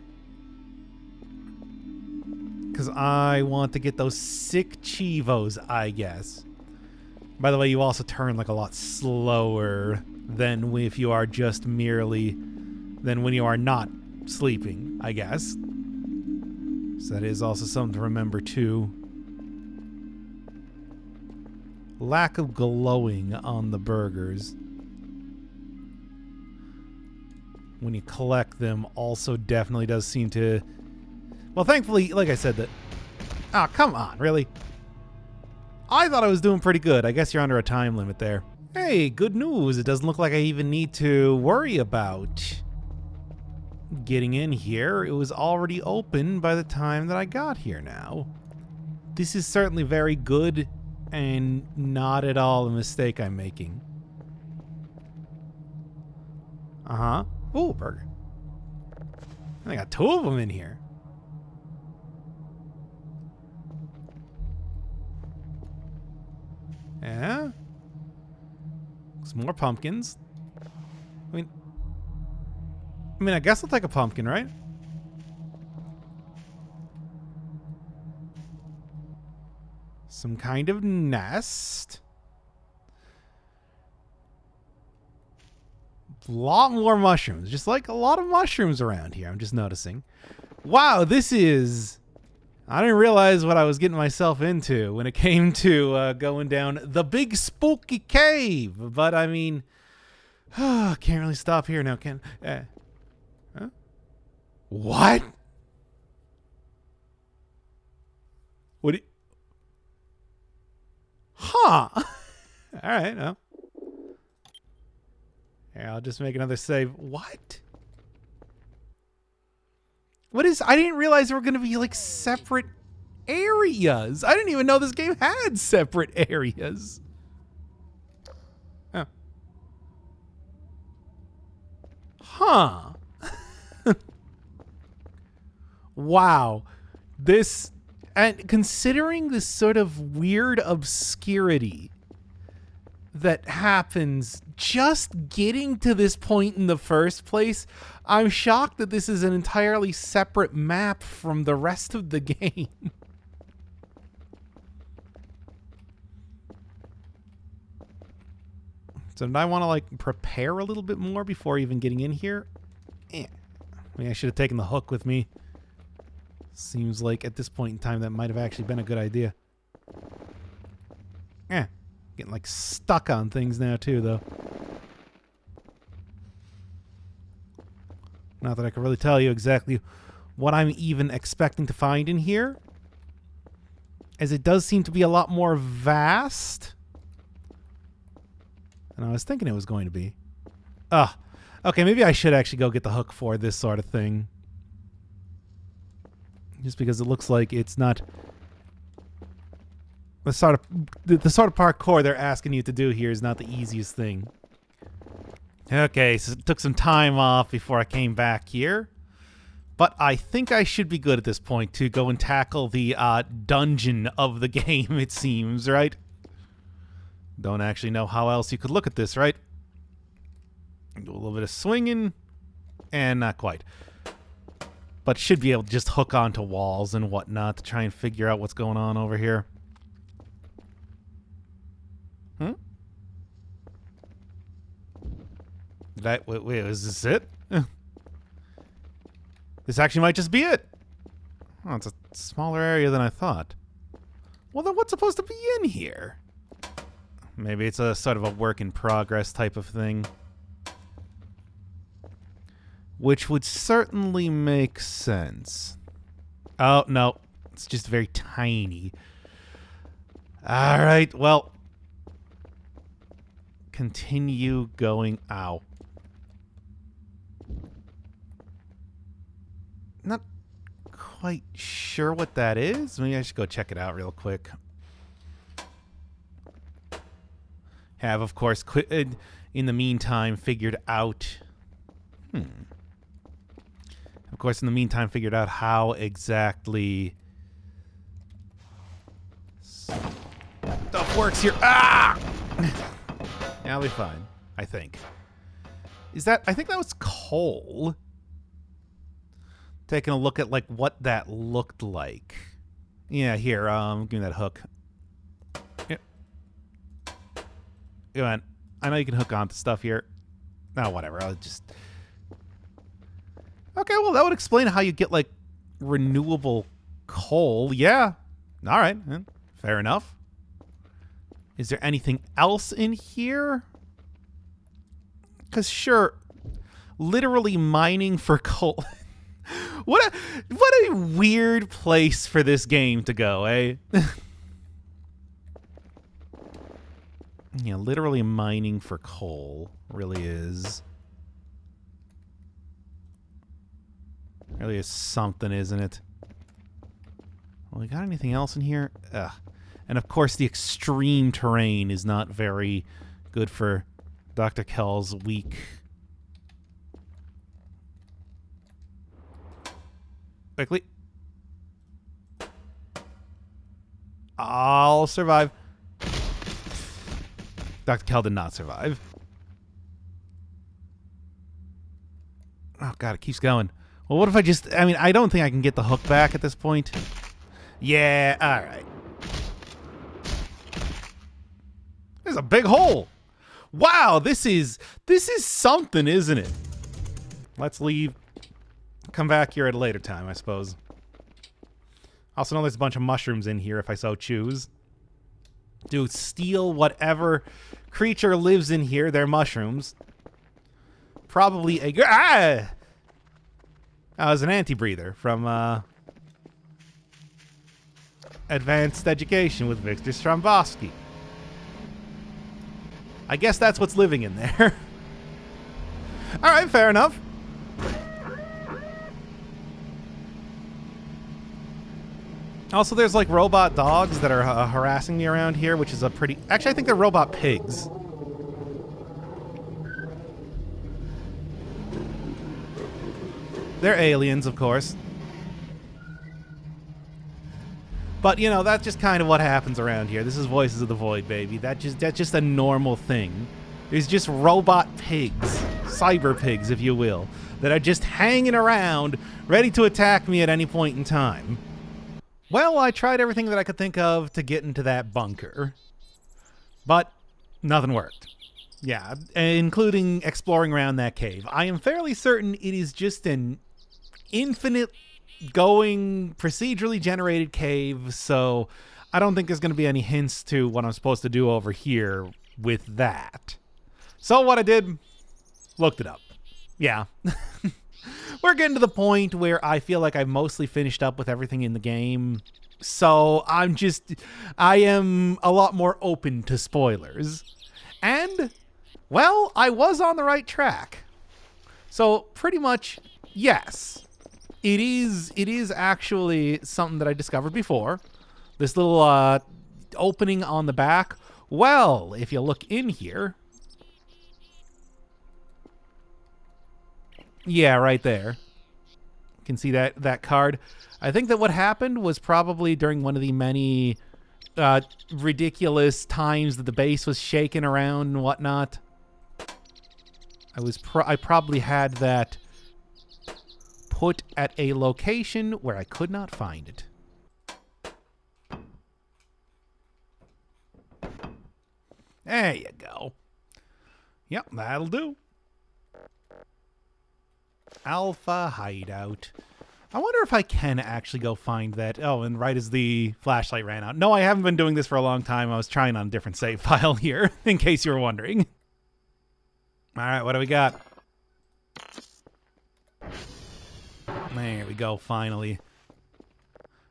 Because I want to get those sick chivos, I guess. By the way, you also turn like a lot slower than if you are just merely... than when you are not sleeping, I guess. So that is also something to remember, too. Lack of glowing on the burgers when you collect them also definitely does seem to... Well, thankfully, like I said, that... Oh, come on, really? I thought I was doing pretty good. I guess you're under a time limit there. Hey, good news. It doesn't look like I even need to worry about getting in here. It was already open by the time that I got here now. This is certainly very good and not at all a mistake I'm making. Uh-huh. Ooh, burger. I got two of them in here. Yeah. Some more pumpkins. I mean, I guess I'll take a pumpkin, right? Some kind of nest. A lot more mushrooms. Just like a lot of mushrooms around here, I'm just noticing. Wow, this is... I didn't realize what I was getting myself into when it came to going down the big spooky cave. But I mean, can't really stop here now, can? Huh? What? What? Do you... Huh? All right. No. Here, I'll just make another save. What? What is... I didn't realize there were going to be, like, separate areas. I didn't even know this game had separate areas. Oh. Huh. Wow. This... And considering this sort of weird obscurity that happens just getting to this point in the first place, I'm shocked that this is an entirely separate map from the rest of the game. So did I want to, like, prepare a little bit more before even getting in here? I mean, I should have taken the hook with me. Seems like at this point in time that might have actually been a good idea. Getting, like, stuck on things now, too, though. Not that I can really tell you exactly what I'm even expecting to find in here, as it does seem to be a lot more vast And I was thinking it was going to be. Ah, okay, maybe I should actually go get the hook for this sort of thing. Just because it looks like it's not the sort of parkour they're asking you to do here is not the easiest thing. Okay, so it took some time off before I came back here. But I think I should be good at this point to go and tackle the dungeon of the game, it seems, right? Don't actually know how else you could look at this, right? Do a little bit of swinging, and not quite. But should be able to just hook onto walls and whatnot to try and figure out what's going on over here. Wait, is this it? This actually might just be it. Oh, it's a smaller area than I thought. Well, then what's supposed to be in here? Maybe it's a sort of a work in progress type of thing. Which would certainly make sense. Oh, no. It's just very tiny. Alright, well. Continue going. Ow. Not quite sure what that is. Maybe I should go check it out real quick. Have, of course, in the meantime, figured out... Of course, in the meantime, figured out how exactly... stuff works here. Ah! Yeah, I'll be fine, I think. Is that... I think that was coal. Taking a look at, like, what that looked like. Yeah, here, give me that hook. Yep. Go on. I know you can hook onto stuff here. No, whatever. I'll just... Okay, well, that would explain how you get, like, renewable coal. Yeah. All right. Fair enough. Is there anything else in here? Because, sure, literally mining for coal... What a weird place for this game to go, eh? Yeah, literally mining for coal really is. Really is something, isn't it? Well, we got anything else in here? Ugh. And of course, the extreme terrain is not very good for Dr. Kell's weak. Quickly. I'll survive. Dr. Kell did not survive. Oh, God, it keeps going. Well, what if I just... I mean, I don't think I can get the hook back at this point. Yeah, all right. There's a big hole. Wow, this is something, isn't it? Let's leave. Come back here at a later time, I suppose. Also know there's a bunch of mushrooms in here if I so choose. To steal whatever creature lives in here. They're mushrooms. Probably a... Ah! That was an anti-breather from Advanced Education with Victor Strombosky. I guess that's what's living in there. All right, fair enough. Also, there's like robot dogs that are harassing me around here, which is a pretty... Actually, I think they're robot pigs. They're aliens, of course. But, you know, that's just kind of what happens around here. This is Voices of the Void, baby. That's just a normal thing. There's just robot pigs, cyber pigs, if you will, that are just hanging around, ready to attack me at any point in time. Well, I tried everything that I could think of to get into that bunker, but nothing worked. Yeah, including exploring around that cave. I am fairly certain it is just an infinite going procedurally generated cave, so I don't think there's going to be any hints to what I'm supposed to do over here with that. So what I did, looked it up. Yeah. We're getting to the point where I feel like I've mostly finished up with everything in the game. So I am a lot more open to spoilers. And Well, I was on the right track. So pretty much, yes. It is actually something that I discovered before. This little opening on the back. Well, if you look in here. Yeah, right there. You can see that card. I think that what happened was probably during one of the many ridiculous times that the base was shaking around and whatnot. I probably had that put at a location where I could not find it. There you go. Yep, that'll do. Alpha Hideout. I wonder if I can actually go find that. Oh, and right as the flashlight ran out. No, I haven't been doing this for a long time. I was trying on a different save file here, in case you were wondering. All right, what do we got? There we go, finally.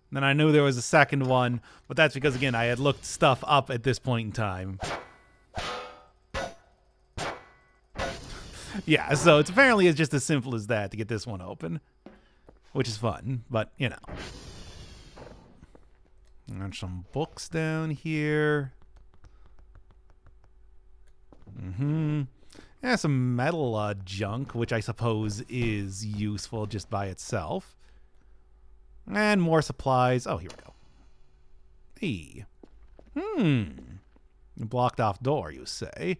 Then I knew there was a second one, but that's because, again, I had looked stuff up at this point in time. Yeah, so it's apparently just as simple as that to get this one open. Which is fun, but, you know. There's some books down here. Yeah, some metal junk, which I suppose is useful just by itself. And more supplies. Oh, here we go. Hey. Blocked off door, you say?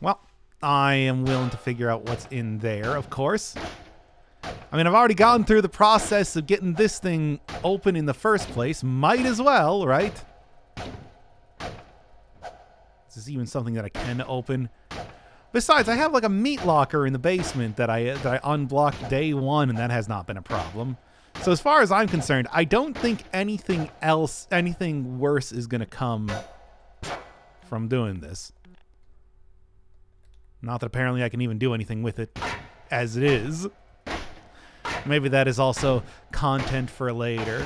Well, I am willing to figure out what's in there, of course. I mean, I've already gone through the process of getting this thing open in the first place. Might as well, right? Is this even something that I can open? Besides, I have like a meat locker in the basement that I unblocked day one, and that has not been a problem. So as far as I'm concerned, I don't think anything worse is going to come from doing this. Not that apparently I can even do anything with it as it is. Maybe that is also content for later.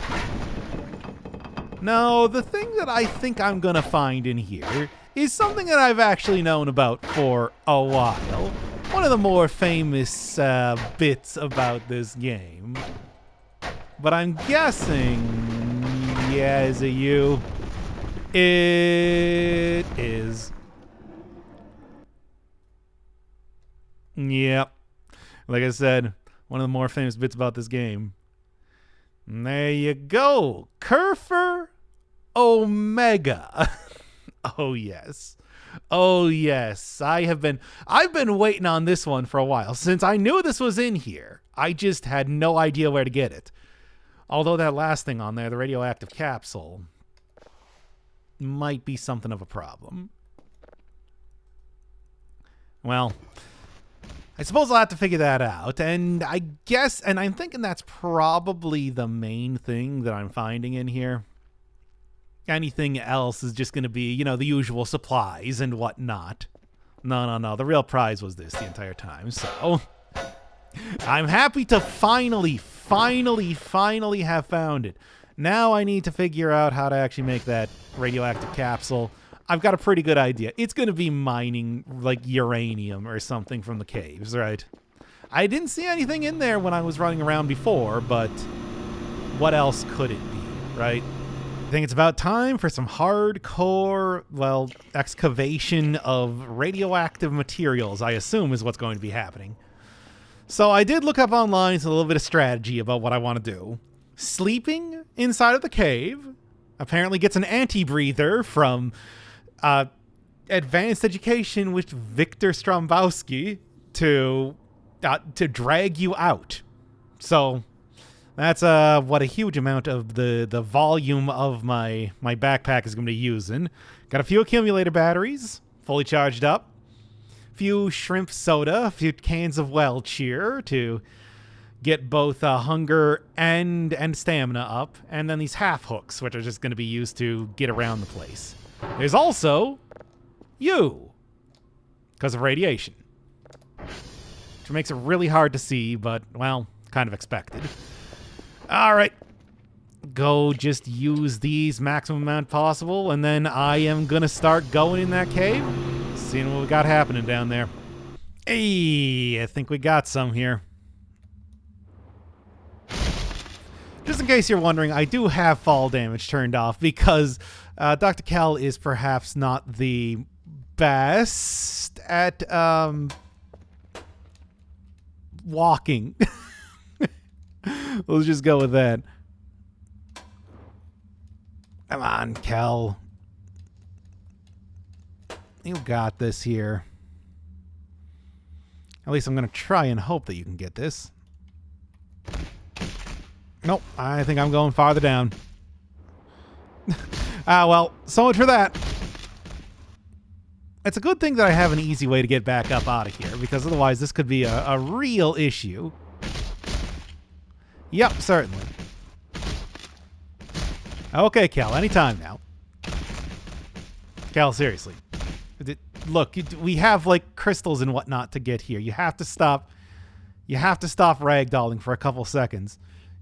No, the thing that I think I'm going to find in here is something that I've actually known about for a while. One of the more famous bits about this game. But I'm guessing... Yeah, is it you? It is. Yep. Like I said, one of the more famous bits about this game. And there you go. Kerfur Omega. Oh, yes. Oh, yes. I've been waiting on this one for a while. Since I knew this was in here, I just had no idea where to get it. Although that last thing on there, the radioactive capsule, might be something of a problem. Well, I suppose I'll have to figure that out. And I guess, and I'm thinking that's probably the main thing that I'm finding in here. Anything else is just going to be, you know, the usual supplies and whatnot. No. The real prize was this the entire time. So I'm happy to finally have found it. Now I need to figure out how to actually make that radioactive capsule. I've got a pretty good idea. It's going to be mining like uranium or something from the caves, right? I didn't see anything in there when I was running around before, but what else could it be, right? I think it's about time for some hardcore, well, excavation of radioactive materials, I assume is what's going to be happening. So I did look up online a little bit of strategy about what I want to do. Sleeping inside of the cave apparently gets an anti-breather from Advanced Education with Victor Strombowski to drag you out. So that's what a huge amount of the volume of my backpack is going to be using. Got a few accumulator batteries, fully charged up. Few shrimp soda, a few cans of well cheer to get both hunger and stamina up, and then these half hooks, which are just going to be used to get around the place. There's also you, because of radiation, which makes it really hard to see, but, well, kind of expected. All right, go just use these maximum amount possible, and then I am gonna start going in that cave, seeing what we got happening down there. Hey, I think we got some here. Just in case you're wondering, I do have fall damage turned off because Dr. Cal is perhaps not the best at walking. Let's just go with that. Come on, Cal. You got this here. At least I'm going to try and hope that you can get this. Nope, I think I'm going farther down. Well, so much for that. It's a good thing that I have an easy way to get back up out of here, because otherwise this could be a real issue. Yep, certainly. Okay, Cal, anytime now. Cal, seriously. Look, we have, like, crystals and whatnot to get here. You have to stop. You have to stop ragdolling for a couple seconds.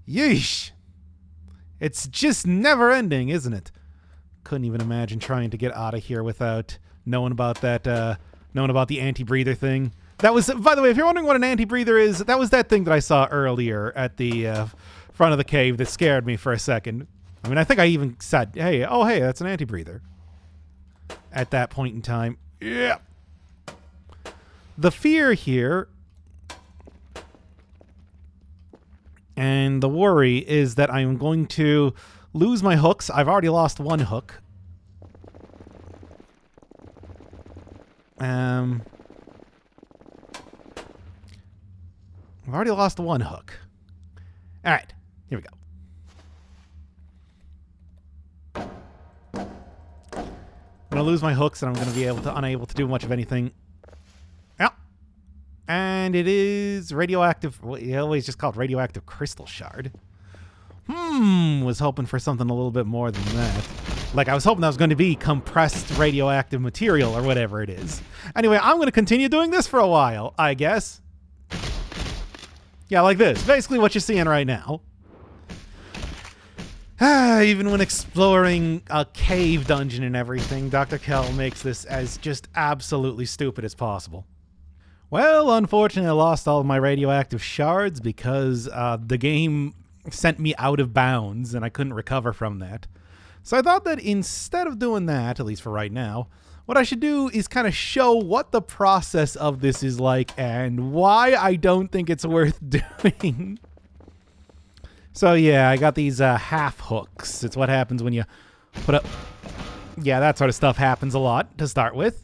Yeesh. It's just never ending, isn't it? Couldn't even imagine trying to get out of here without knowing about that, knowing about the anti-breather thing. That was, by the way, if you're wondering what an anti-breather is, that was that thing that I saw earlier at the front of the cave that scared me for a second. I mean, I think I even said, hey, that's an anti-breather. At that point in time. Yeah. The fear here and the worry is that I'm going to lose my hooks. I've already lost one hook. I've already lost one hook. All right, here we go. I'm going to lose my hooks, and I'm going to be unable to do much of anything. Yep. And it is radioactive. Well, it always just called radioactive crystal shard. Was hoping for something a little bit more than that. Like, I was hoping that was going to be compressed radioactive material or whatever it is. Anyway, I'm going to continue doing this for a while, I guess. Yeah, like this. Basically what you're seeing right now. Even when exploring a cave dungeon and everything, Dr. Cal makes this as just absolutely stupid as possible. Well, unfortunately, I lost all of my radioactive shards because the game sent me out of bounds and I couldn't recover from that. So I thought that instead of doing that, at least for right now, what I should do is kind of show what the process of this is like and why I don't think it's worth doing. So yeah, I got these half hooks. It's what happens when you put up... Yeah, that sort of stuff happens a lot to start with.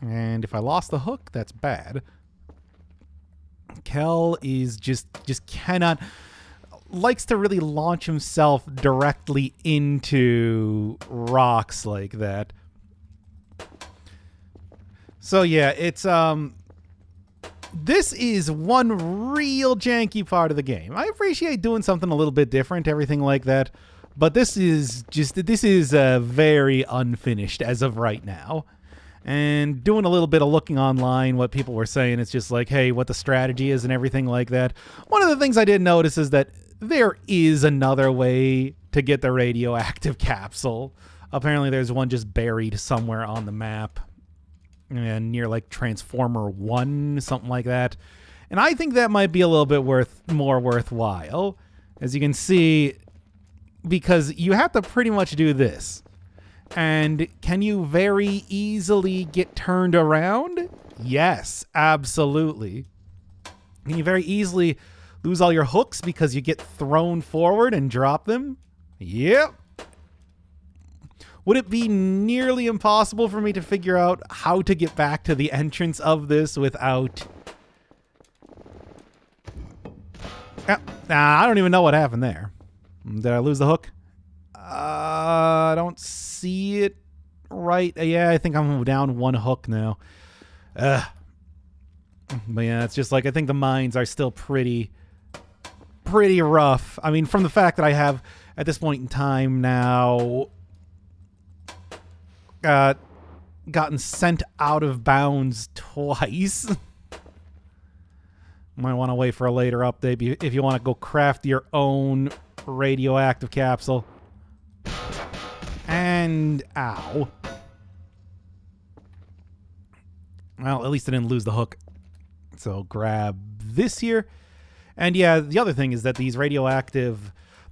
And if I lost the hook, that's bad. Kel is just cannot... likes to really launch himself directly into rocks like that. So yeah, it's... This is one real janky part of the game. I appreciate doing something a little bit different, everything like that. But this is very unfinished as of right now. And doing a little bit of looking online, what people were saying, it's just like, hey, what the strategy is and everything like that. One of the things I did notice is that there is another way to get the radioactive capsule. Apparently there's one just buried somewhere on the map. And near like Transformer 1, something like that. And I think that might be a little bit more worthwhile. As you can see, because you have to pretty much do this. And can you very easily get turned around? Yes, absolutely. Can you very easily lose all your hooks because you get thrown forward and drop them? Yep. Would it be nearly impossible for me to figure out how to get back to the entrance of this without... I don't even know what happened there. Did I lose the hook? I don't see it right. Yeah, I think I'm down one hook now. But yeah, it's just like, I think the mines are still pretty rough. I mean, from the fact that I have, at this point in time now... gotten sent out of bounds twice. Might want to wait for a later update if you want to go craft your own radioactive capsule. And ow. Well, at least I didn't lose the hook. So grab this here. And yeah, the other thing is that the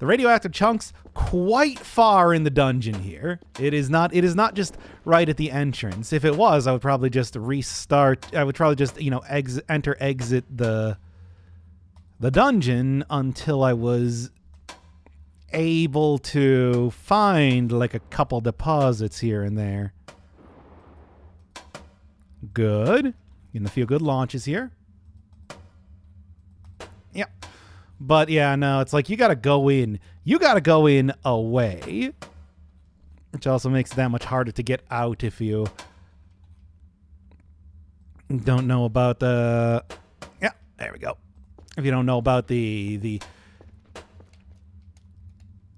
radioactive chunks quite far in the dungeon here. It is not just right at the entrance. If it was, I would probably just restart. I would probably just, exit the dungeon until I was able to find like a couple deposits here and there. Good. Getting a few good launches here. Yeah. But yeah, no, it's like you gotta go in away. Which also makes it that much harder to get out if you don't know about the... Yeah, there we go. If you don't know about the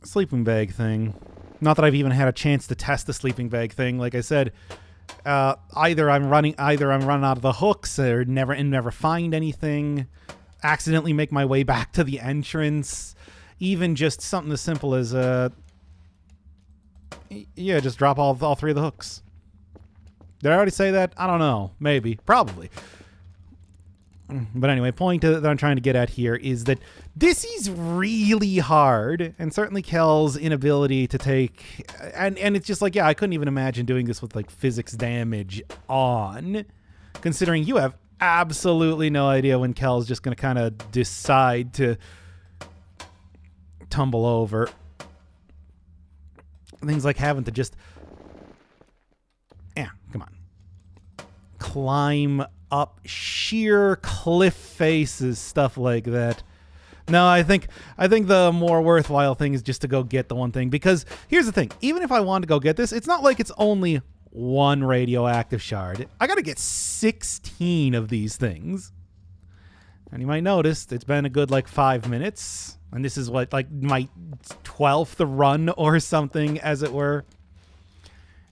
sleeping bag thing. Not that I've even had a chance to test the sleeping bag thing. Like I said, either I'm running out of the hooks or never find anything. Accidentally make my way back to the entrance. Even just something as simple as just drop all three of the hooks. Did I already say that? I don't know. Maybe. Probably. But anyway, point that I'm trying to get at here is that this is really hard, and certainly Kel's inability to take... And it's just like, yeah, I couldn't even imagine doing this with, like, physics damage on, considering you have absolutely no idea when Kel's just going to kind of decide to tumble over. Things like having to just... Yeah, come on. Climb up sheer cliff faces, stuff like that. No, I think the more worthwhile thing is just to go get the one thing, because here's the thing, even if I want to go get this, it's not like it's only one radioactive shard. I gotta get 16 of these things. And you might notice it's been a good 5 minutes, and this is what, my 12th run or something, as it were.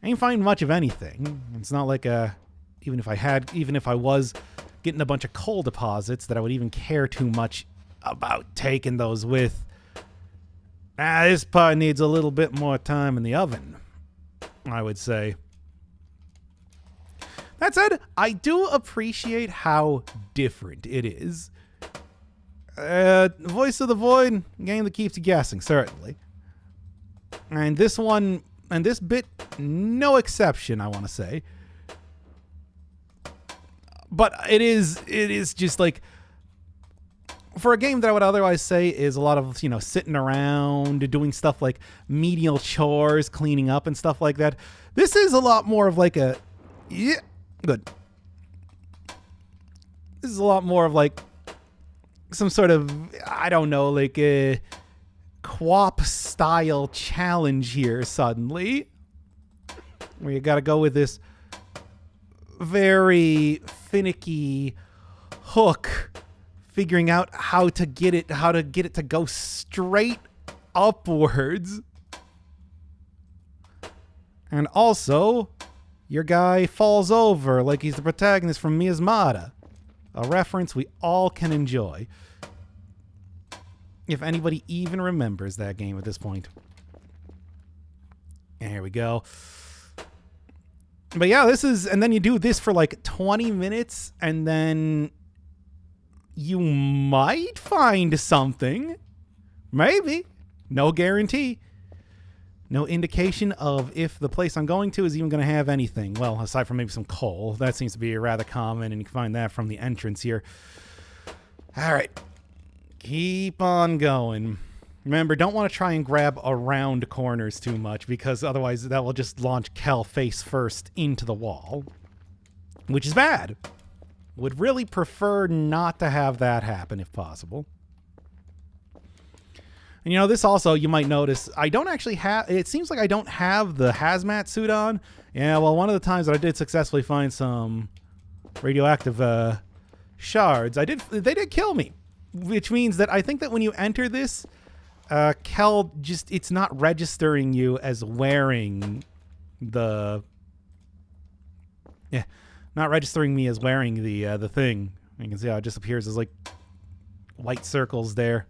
I ain't find much of anything. It's not like even if I was getting a bunch of coal deposits, that I would even care too much about taking those with. This part needs a little bit more time in the oven, I would say. That said, I do appreciate how different it is. Voice of the Void, game that keeps you guessing, certainly. And this one, and this bit, no exception, I want to say. But it is just like, for a game that I would otherwise say is a lot of, sitting around, doing stuff like menial chores, cleaning up and stuff like that. This is a lot more of like a, yeah, good. This is a lot more of like some sort of, I don't know, like a co-op style challenge here suddenly. Where you gotta go with this very finicky hook, figuring out how to get it to go straight upwards. And also, your guy falls over like he's the protagonist from Miasmata, a reference we all can enjoy, if anybody even remembers that game at this point. There we go. But yeah, and then you do this for 20 minutes, and then you might find something. Maybe. No guarantee. No indication of if the place I'm going to is even going to have anything. Well, aside from maybe some coal. That seems to be rather common, and you can find that from the entrance here. All right. Keep on going. Remember, don't want to try and grab around corners too much, because otherwise that will just launch Kel face first into the wall, which is bad. Would really prefer not to have that happen if possible. And this also, you might notice, I don't actually have, it seems like I don't have the hazmat suit on. Yeah, well, one of the times that I did successfully find some radioactive shards, they did kill me, which means that I think that when you enter this, Kel it's not registering you as wearing not registering me as wearing the thing. You can see how it just appears as white circles there.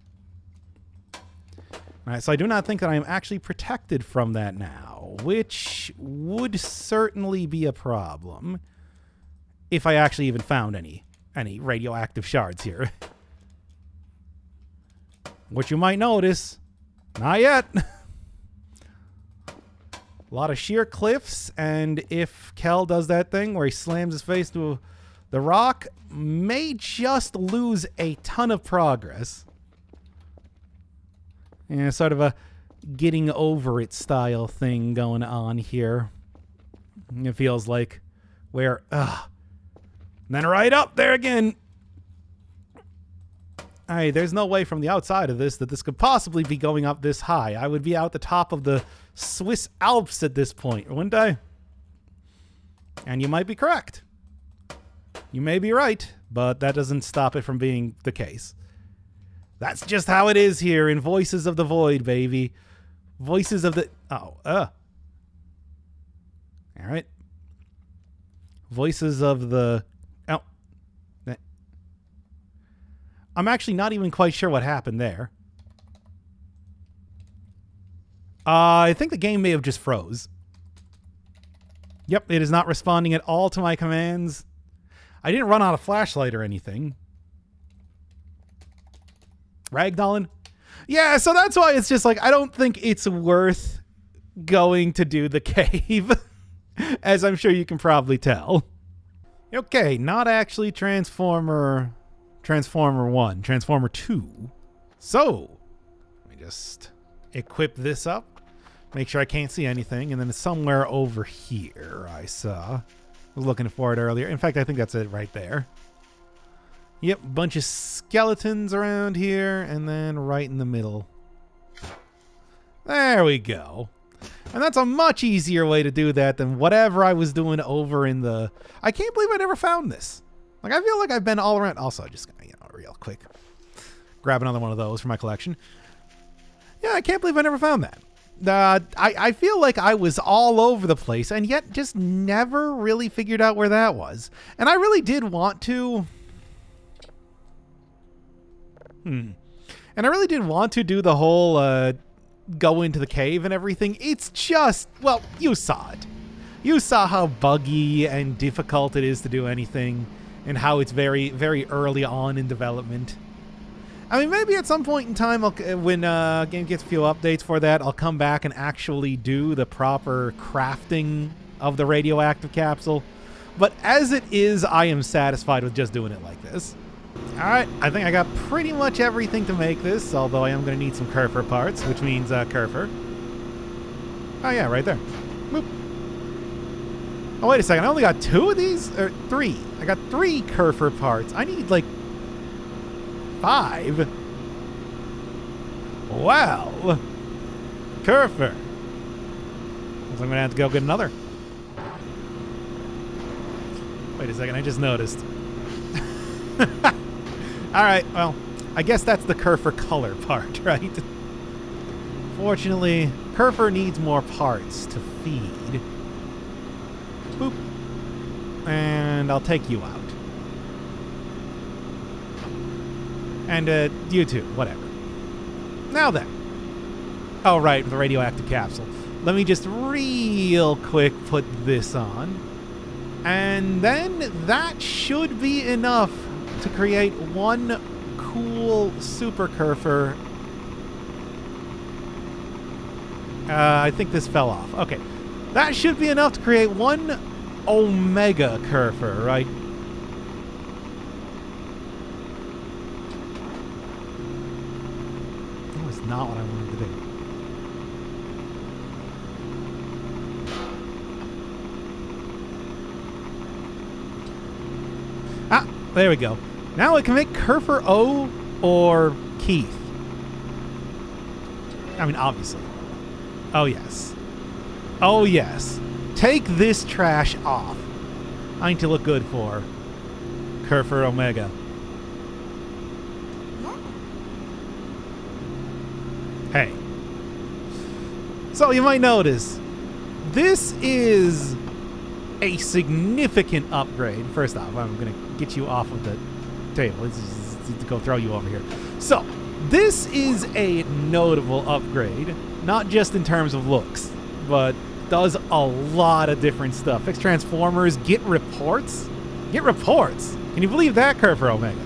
All right, so I do not think that I am actually protected from that now, which would certainly be a problem if I actually even found any radioactive shards here. What you might notice, not yet. A lot of sheer cliffs, and if Kel does that thing where he slams his face to the rock, may just lose a ton of progress. Yeah, sort of a getting over it style thing going on here. It feels like where, then right up there again. Hey, there's no way from the outside of this that this could possibly be going up this high. I would be out the top of the Swiss Alps at this point, wouldn't I? And you might be correct. You may be right, but that doesn't stop it from being the case. That's just how it is here in Voices of the Void, baby. Voices of the... All right. Voices of the... Oh. I'm actually not even quite sure what happened there. I think the game may have just froze. Yep, it is not responding at all to my commands. I didn't run out of flashlight or anything. Ragdolling? Yeah, so that's why it's just like, I don't think it's worth going to do the cave, as I'm sure you can probably tell. Okay, not actually Transformer 1, Transformer 2. So, let me just equip this up, make sure I can't see anything, and then somewhere over here I saw. I was looking for it earlier. In fact, I think that's it right there. Yep, bunch of skeletons around here, and then right in the middle. There we go. And that's a much easier way to do that than whatever I was doing over in the... I can't believe I never found this. Like, I feel like I've been all around. Also, just gonna, real quick, grab another one of those for my collection. Yeah, I can't believe I never found that. I feel like I was all over the place, and yet just never really figured out where that was. And I really did want to... And I really did want to do the whole go into the cave and everything. It's just, well, you saw it. You saw how buggy and difficult it is to do anything, and how it's very, very early on in development. I mean, maybe at some point in time, when game gets a few updates for that, I'll come back and actually do the proper crafting of the radioactive capsule. But as it is, I am satisfied with just doing it like this. Alright, I think I got pretty much everything to make this, although I am going to need some Kerfur parts, which means Kerfur. Oh yeah, right there. Boop. Oh, wait a second, I only got 2 of these? Or 3. I got 3 Kerfur parts. I need, like, 5. Well, Kerfur. I'm going to have to go get another. Wait a second, I just noticed. Alright, well, I guess that's the Kerfur color part, right? Fortunately, Kerfur needs more parts to feed. Boop. And I'll take you out. And you too, whatever. Now then. Oh, right, the radioactive capsule. Let me just real quick put this on. And then that should be enough to create one cool super Kerfur. I think this fell off. Okay. That should be enough to create one Omega Kerfur, right? That was not what I wanted to do. Ah, there we go. Now I can make Kerfur O or Keith. I mean, obviously. Oh, yes. Oh, yes. Take this trash off. I need to look good for Kerfur Omega. Hey. So you might notice, this is a significant upgrade. First off, I'm going to get you off of the table. This is to go throw you over here. So, this is a notable upgrade, not just in terms of looks, but does a lot of different stuff. Fix transformers, get reports? Get reports? Can you believe that, Kerfur Omega?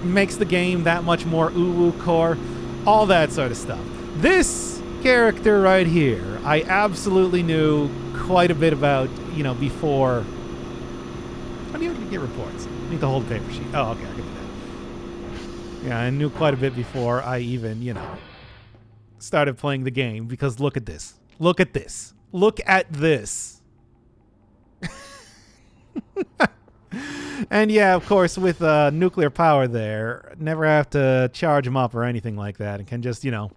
Makes the game that much more ooh-woo core, all that sort of stuff. This character right here, I absolutely knew quite a bit about, you know, before. How do you get reports? I need to hold the paper sheet. Oh, okay, I can do that. Yeah, I knew quite a bit before I even, you know, started playing the game, because look at this. Look at this. Look at this. And yeah, of course, with nuclear power there, never have to charge them up or anything like that, and can just, you know,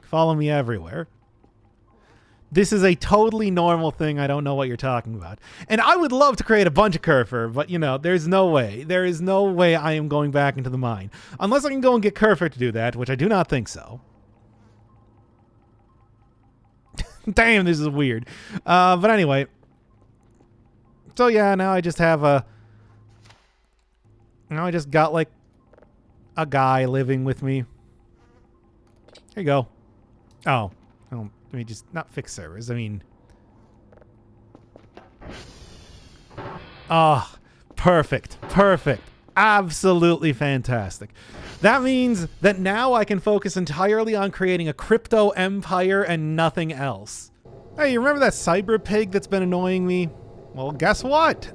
follow me everywhere. This is a totally normal thing. I don't know what you're talking about. And I would love to create a bunch of Kerfur, but, you know, there's no way. There is no way I am going back into the mine. Unless I can go and get Kerfur to do that, which I do not think so. Damn, this is weird. But anyway. So yeah, now I just have a... Now I just got, like, a guy living with me. Here you go. Oh. Oh, let me just not fix servers. I mean... Oh, perfect. Perfect. Absolutely fantastic. That means that now I can focus entirely on creating a crypto empire and nothing else. Hey, you remember that cyber pig that's been annoying me? Well, guess what?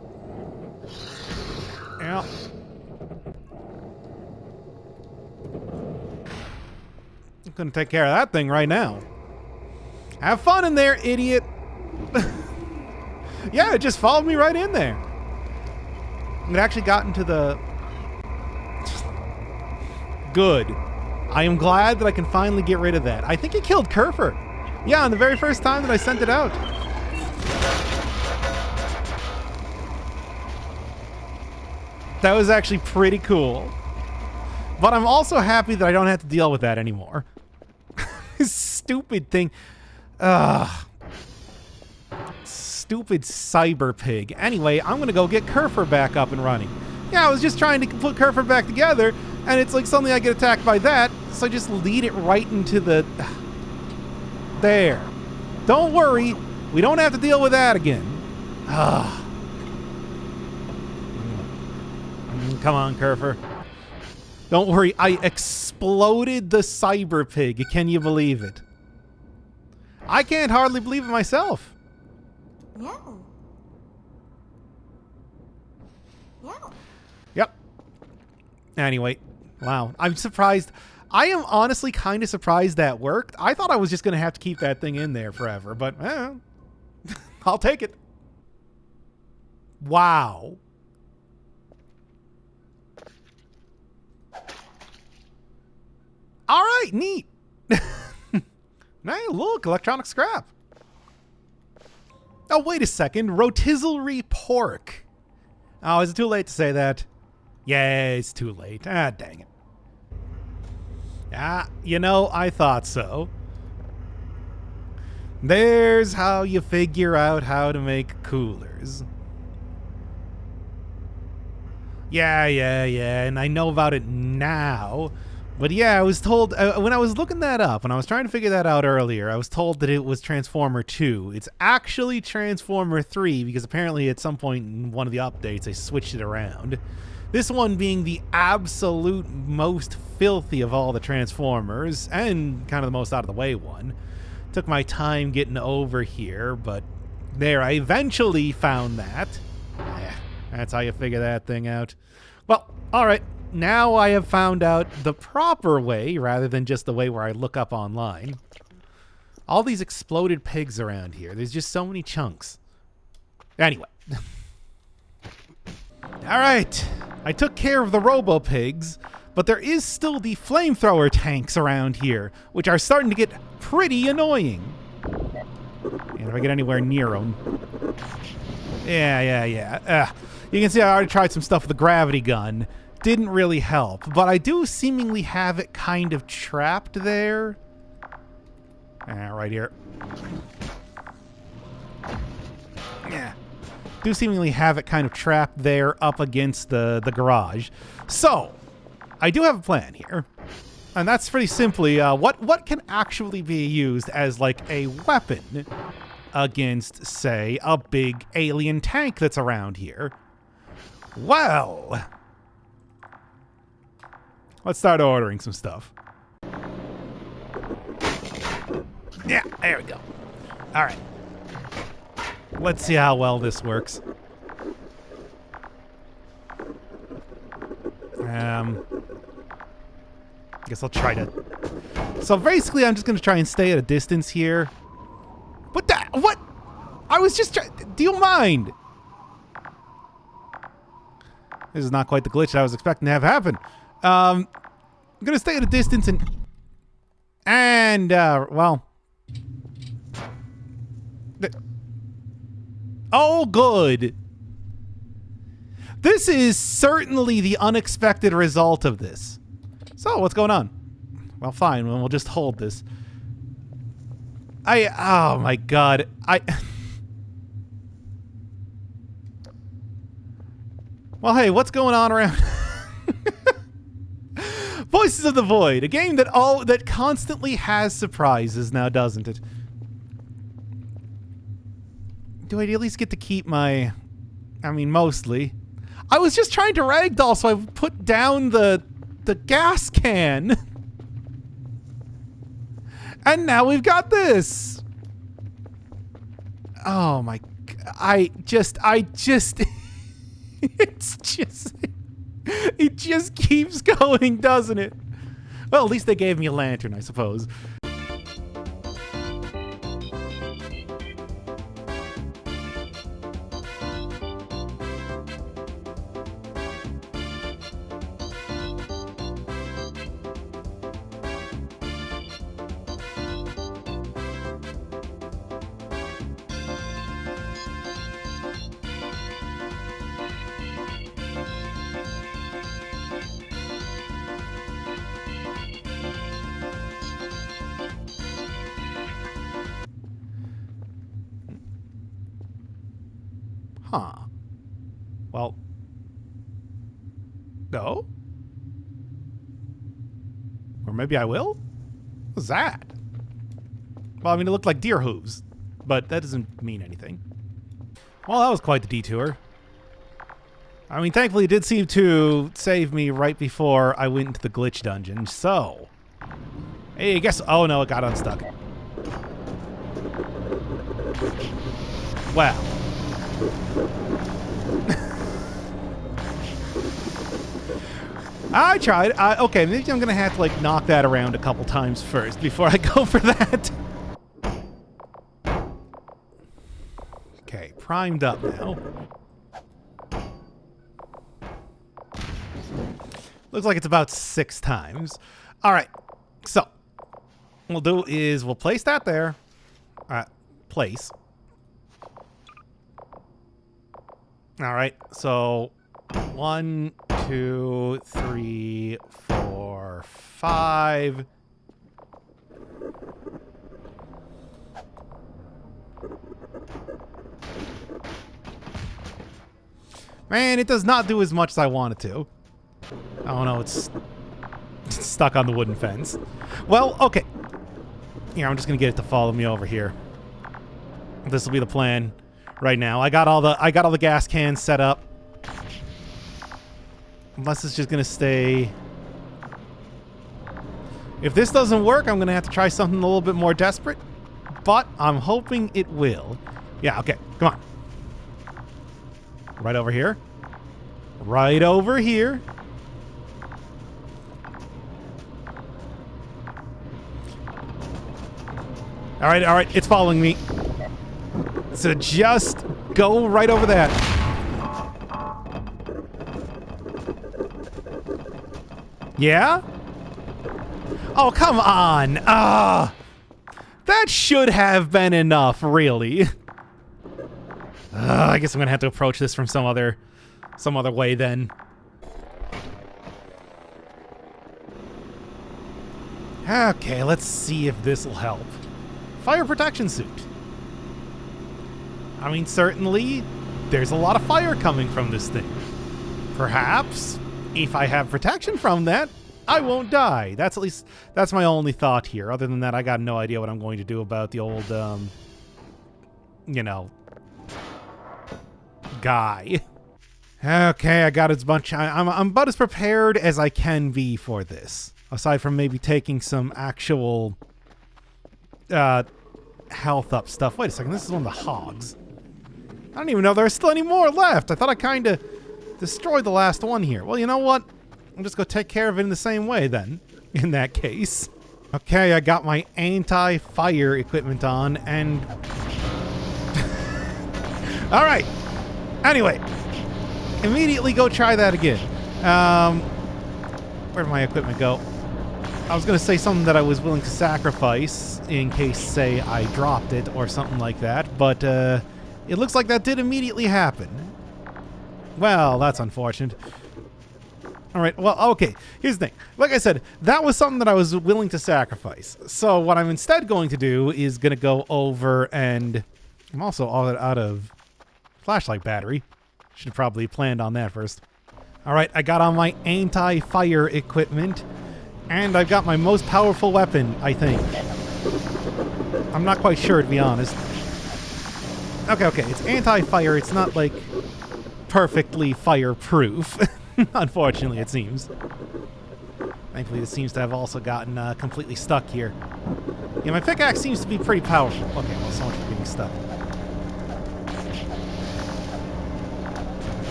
Yeah. I'm gonna take care of that thing right now. Have fun in there, idiot. Yeah, it just followed me right in there. It actually got into the... Good. I am glad that I can finally get rid of that. I think it killed Kerfur. Yeah, on the very first time that I sent it out. That was actually pretty cool. But I'm also happy that I don't have to deal with that anymore. This stupid thing. Stupid cyber pig. Anyway, I'm gonna go get Kerfur back up and running. Yeah, I was just trying to put Kerfur back together, and it's like suddenly I get attacked by that, so I just lead it right into the... There. Don't worry, we don't have to deal with that again. Come on, Kerfur. Don't worry, I exploded the cyber pig. Can you believe it? I can't hardly believe it myself. Yeah. Yeah. Yep. Anyway, wow. I'm surprised. I am honestly kind of surprised that worked. I thought I was just going to have to keep that thing in there forever, but I'll take it. Wow. All right, neat. Hey, look, electronic scrap. Oh, wait a second. Rotisserie pork. Oh, is it too late to say that? Yeah, it's too late. Ah, dang it. Ah, you know, I thought so. There's how you figure out how to make coolers. Yeah, and I know about it now. But yeah, I was told, when I was looking that up, when I was trying to figure that out earlier, I was told that it was Transformer 2. It's actually Transformer 3, because apparently at some point in one of the updates, they switched it around. This one being the absolute most filthy of all the Transformers, and kind of the most out of the way one. Took my time getting over here, but there, I eventually found that. Yeah, that's how you figure that thing out. Well, alright. Now I have found out the proper way, rather than just the way where I look up online. All these exploded pigs around here. There's just so many chunks. Anyway. Alright. I took care of the robo-pigs, but there is still the flamethrower tanks around here, which are starting to get pretty annoying. And if I get anywhere near them... Yeah. You can see I already tried some stuff with the gravity gun. Didn't really help, but I do seemingly have it kind of trapped there. Right here. Yeah. Do seemingly have it kind of trapped there up against the garage. So, I do have a plan here. And that's pretty simply, what can actually be used as like a weapon against, say, a big alien tank that's around here? Well, let's start ordering some stuff. Yeah, there we go. All right. Let's see how well this works. Guess I'll try to... So basically, I'm just going to try and stay at a distance here. But that... What? I was just trying... Do you mind? This is not quite the glitch I was expecting to have happen. I'm going to stay at a distance and well... Oh, good. This is certainly the unexpected result of this. So, what's going on? Well, fine. We'll just hold this. Oh my god. Well, hey, what's going on around? Voices of the Void, a game that constantly has surprises now, doesn't it? Do I at least get to keep my... I mean, mostly. I was just trying to ragdoll, so I put down the gas can. And now we've got this. Oh my... It's just... It just keeps going, doesn't it? Well, at least they gave me a lantern, I suppose. Huh. Well. No? Or maybe I will? What's that? Well, I mean, it looked like deer hooves, but that doesn't mean anything. Well, that was quite the detour. I mean, thankfully it did seem to save me right before I went into the glitch dungeon, so... Hey, I guess... Oh, no, it got unstuck. Wow. I tried. Okay, maybe I'm gonna have to like knock that around a couple times first before I go for that. Okay, primed up now. Looks like it's about 6 times. All right, so what we'll do is we'll place that there. Place. All right, so 1, 2, 3, 4, 5. Man, it does not do as much as I want it to. Oh no, it's stuck on the wooden fence. Well, okay. Here, I'm just gonna get it to follow me over here. This will be the plan. Right now, I got all the gas cans set up. Unless it's just gonna stay. If this doesn't work, I'm gonna have to try something a little bit more desperate. But I'm hoping it will. Yeah. Okay. Come on. Right over here. Right over here. All right. All right. It's following me. So just go right over that. Yeah? Oh, come on. That should have been enough, really. I guess I'm going to have to approach this from some other way then. Okay, let's see if this will help. Fire protection suit. I mean, certainly there's a lot of fire coming from this thing. Perhaps if I have protection from that, I won't die. That's my only thought here. Other than that, I got no idea what I'm going to do about the old, guy. Okay, I got as much. I'm about as prepared as I can be for this. Aside from maybe taking some actual health up stuff. Wait a second, this is one of the hogs. I don't even know if there's still any more left. I thought I kind of destroyed the last one here. Well, you know what? I'll just go take care of it in the same way then, in that case. Okay, I got my anti-fire equipment on, and... All right. Anyway, immediately go try that again. Where'd my equipment go? I was going to say something that I was willing to sacrifice in case, say, I dropped it or something like that, but it looks like that did immediately happen. Well, that's unfortunate. All right, well, okay, here's the thing. Like I said, that was something that I was willing to sacrifice. So what I'm instead going to do is going to go over and... I'm also all out of flashlight battery. Should have probably planned on that first. All right, I got on my anti-fire equipment, and I've got my most powerful weapon, I think. I'm not quite sure, to be honest. Okay, it's anti-fire. It's not, like, perfectly fireproof. Unfortunately, it seems. Thankfully, this seems to have also gotten completely stuck here. Yeah, my pickaxe seems to be pretty powerful. Okay, well, so much for getting stuck.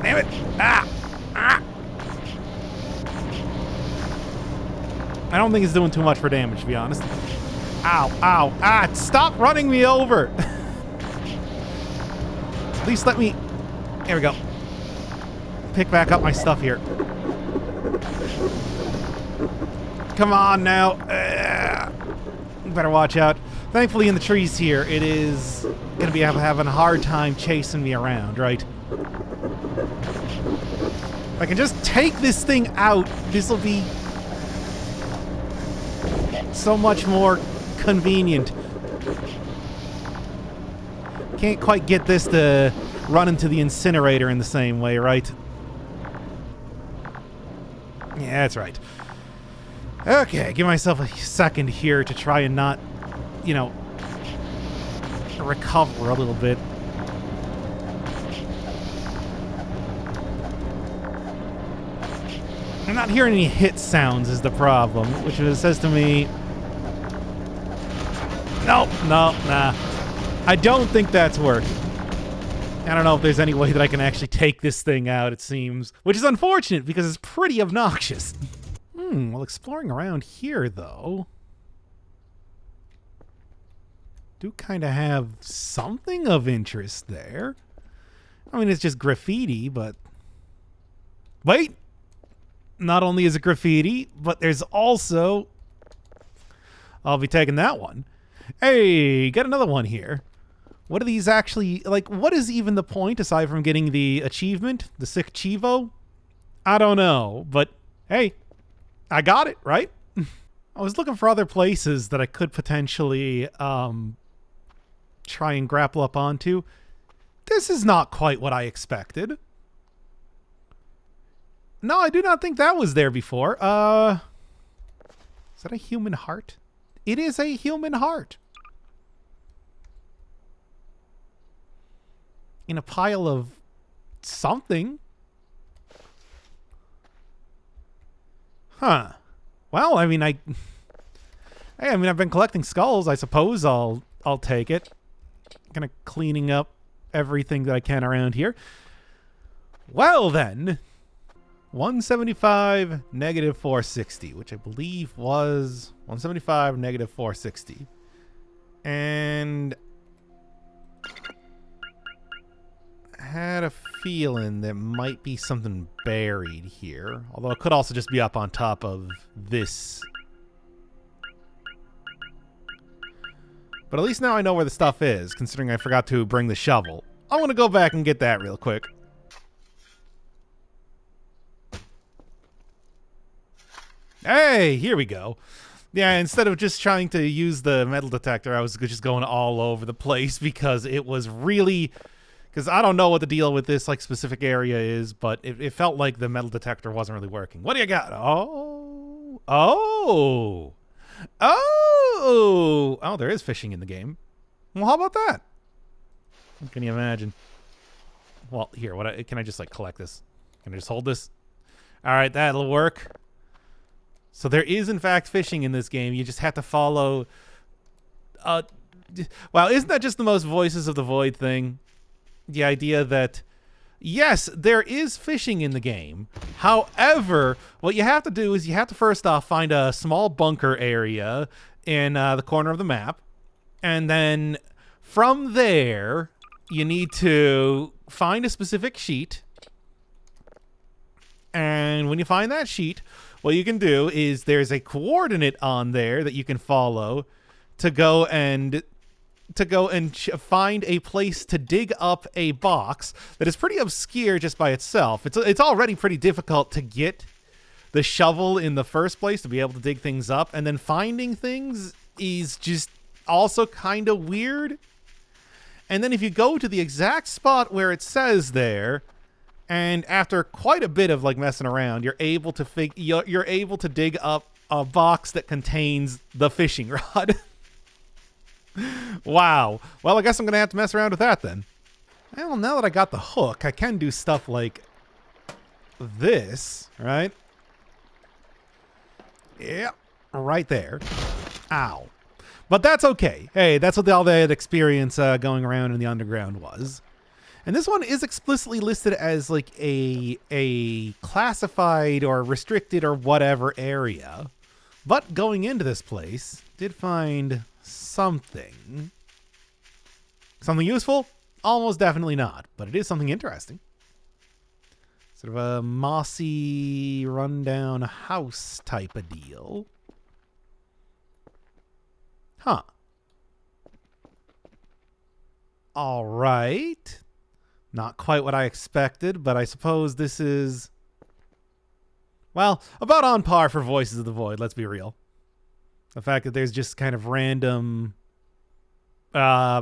Damn it! Ah! I don't think it's doing too much for damage, to be honest. Ow! Stop running me over! At least let me... There we go. Pick back up my stuff here. Come on now. Better watch out. Thankfully, in the trees here, it is going to be having a hard time chasing me around, right? If I can just take this thing out, this will be so much more convenient. Can't quite get this to run into the incinerator in the same way, right? Yeah, that's right. Okay, give myself a second here to try and not, recover a little bit. I'm not hearing any hit sounds is the problem, which says to me... Nope, nah. I don't think that's working. I don't know if there's any way that I can actually take this thing out, it seems. Which is unfortunate, because it's pretty obnoxious. Well, exploring around here, though... do kind of have something of interest there. I mean, it's just graffiti, but... Wait! Not only is it graffiti, but there's also... I'll be taking that one. Hey, got another one here. What are these actually... Like, what is even the point, aside from getting the achievement? The sick Chivo? I don't know, but hey, I got it, right? I was looking for other places that I could potentially try and grapple up onto. This is not quite what I expected. No, I do not think that was there before. Is that a human heart? It is a human heart. In a pile of something. Huh. Well, I mean, I've been collecting skulls. I suppose I'll take it. Kind of cleaning up everything that I can around here. Well, then. 175, negative 460, which I believe was 175, negative 460. And I had a feeling there might be something buried here. Although it could also just be up on top of this. But at least now I know where the stuff is, considering I forgot to bring the shovel. I want to go back and get that real quick. Hey, here we go. Yeah, instead of just trying to use the metal detector, I was just going all over the place because it was really... Because I don't know what the deal with this like specific area is, but it felt like the metal detector wasn't really working. What do you got? Oh. Oh. Oh. Oh, there is fishing in the game. Well, how about that? What can you imagine? Well, here, can I just like collect this? Can I just hold this? All right, that'll work. So there is, in fact, fishing in this game. You just have to follow... wow, isn't that just the most Voices of the Void thing? The idea that, yes, there is fishing in the game. However, what you have to do is you have to first off find a small bunker area in the corner of the map. And then from there, you need to find a specific sheet. And when you find that sheet... what you can do is there's a coordinate on there that you can follow to go and find a place to dig up a box that is pretty obscure just by itself. It's already pretty difficult to get the shovel in the first place to be able to dig things up, and then finding things is just also kind of weird. And then if you go to the exact spot where it says there, and after quite a bit of like messing around, you're able to dig up a box that contains the fishing rod. Wow. Well, I guess I'm gonna have to mess around with that then. Well, now that I got the hook, I can do stuff like this, right? Yeah, right there. Ow. But that's okay. Hey, that's what all that experience going around in the underground was. And this one is explicitly listed as like a classified or restricted or whatever area. But going into this place, did find something. Something useful? Almost definitely not, but it is something interesting. Sort of a mossy, rundown house type of deal. Huh. All right. Not quite what I expected, but I suppose this is, well, about on par for Voices of the Void, let's be real. The fact that there's just kind of random, like,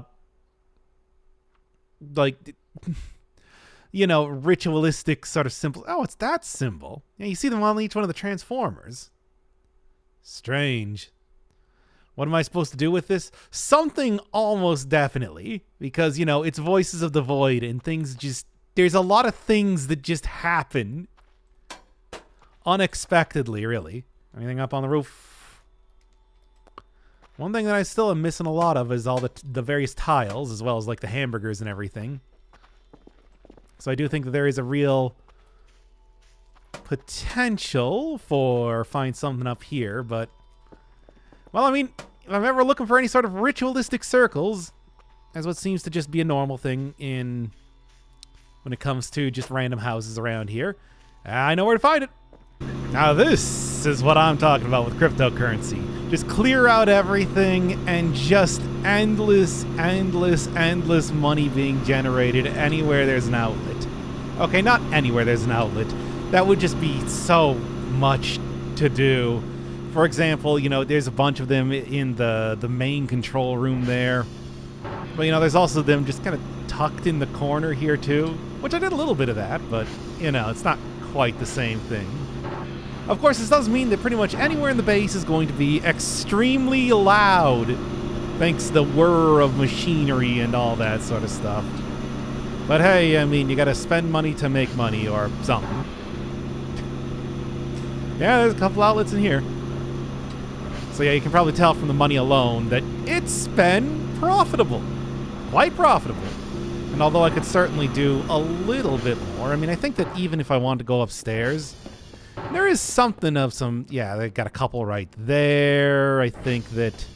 you know, ritualistic sort of symbol. Oh, it's that symbol. Yeah, you see them on each one of the Transformers. Strange. What am I supposed to do with this? Something almost definitely, because, you know, it's Voices of the Void and things just... there's a lot of things that just happen unexpectedly, really. Anything up on the roof? One thing that I still am missing a lot of is all the various tiles, as well as, like, the hamburgers and everything. So I do think that there is a real potential for find something up here, but... well, I mean, if I'm ever looking for any sort of ritualistic circles, as what seems to just be a normal thing when it comes to just random houses around here, I know where to find it. Now this is what I'm talking about with cryptocurrency. Just clear out everything and just endless money being generated anywhere there's an outlet. Okay, not anywhere there's an outlet. That would just be so much to do. For example, you know, there's a bunch of them in the main control room there. But, you know, there's also them just kind of tucked in the corner here, too. Which I did a little bit of that, but, you know, it's not quite the same thing. Of course, this does mean that pretty much anywhere in the base is going to be extremely loud, thanks to the whir of machinery and all that sort of stuff. But hey, I mean, you gotta spend money to make money, or something. Yeah, there's a couple outlets in here. So yeah, you can probably tell from the money alone that it's been profitable. Quite profitable. And although I could certainly do a little bit more, I mean, I think that even if I wanted to go upstairs, there is something of some... yeah, they got a couple right there. I think that...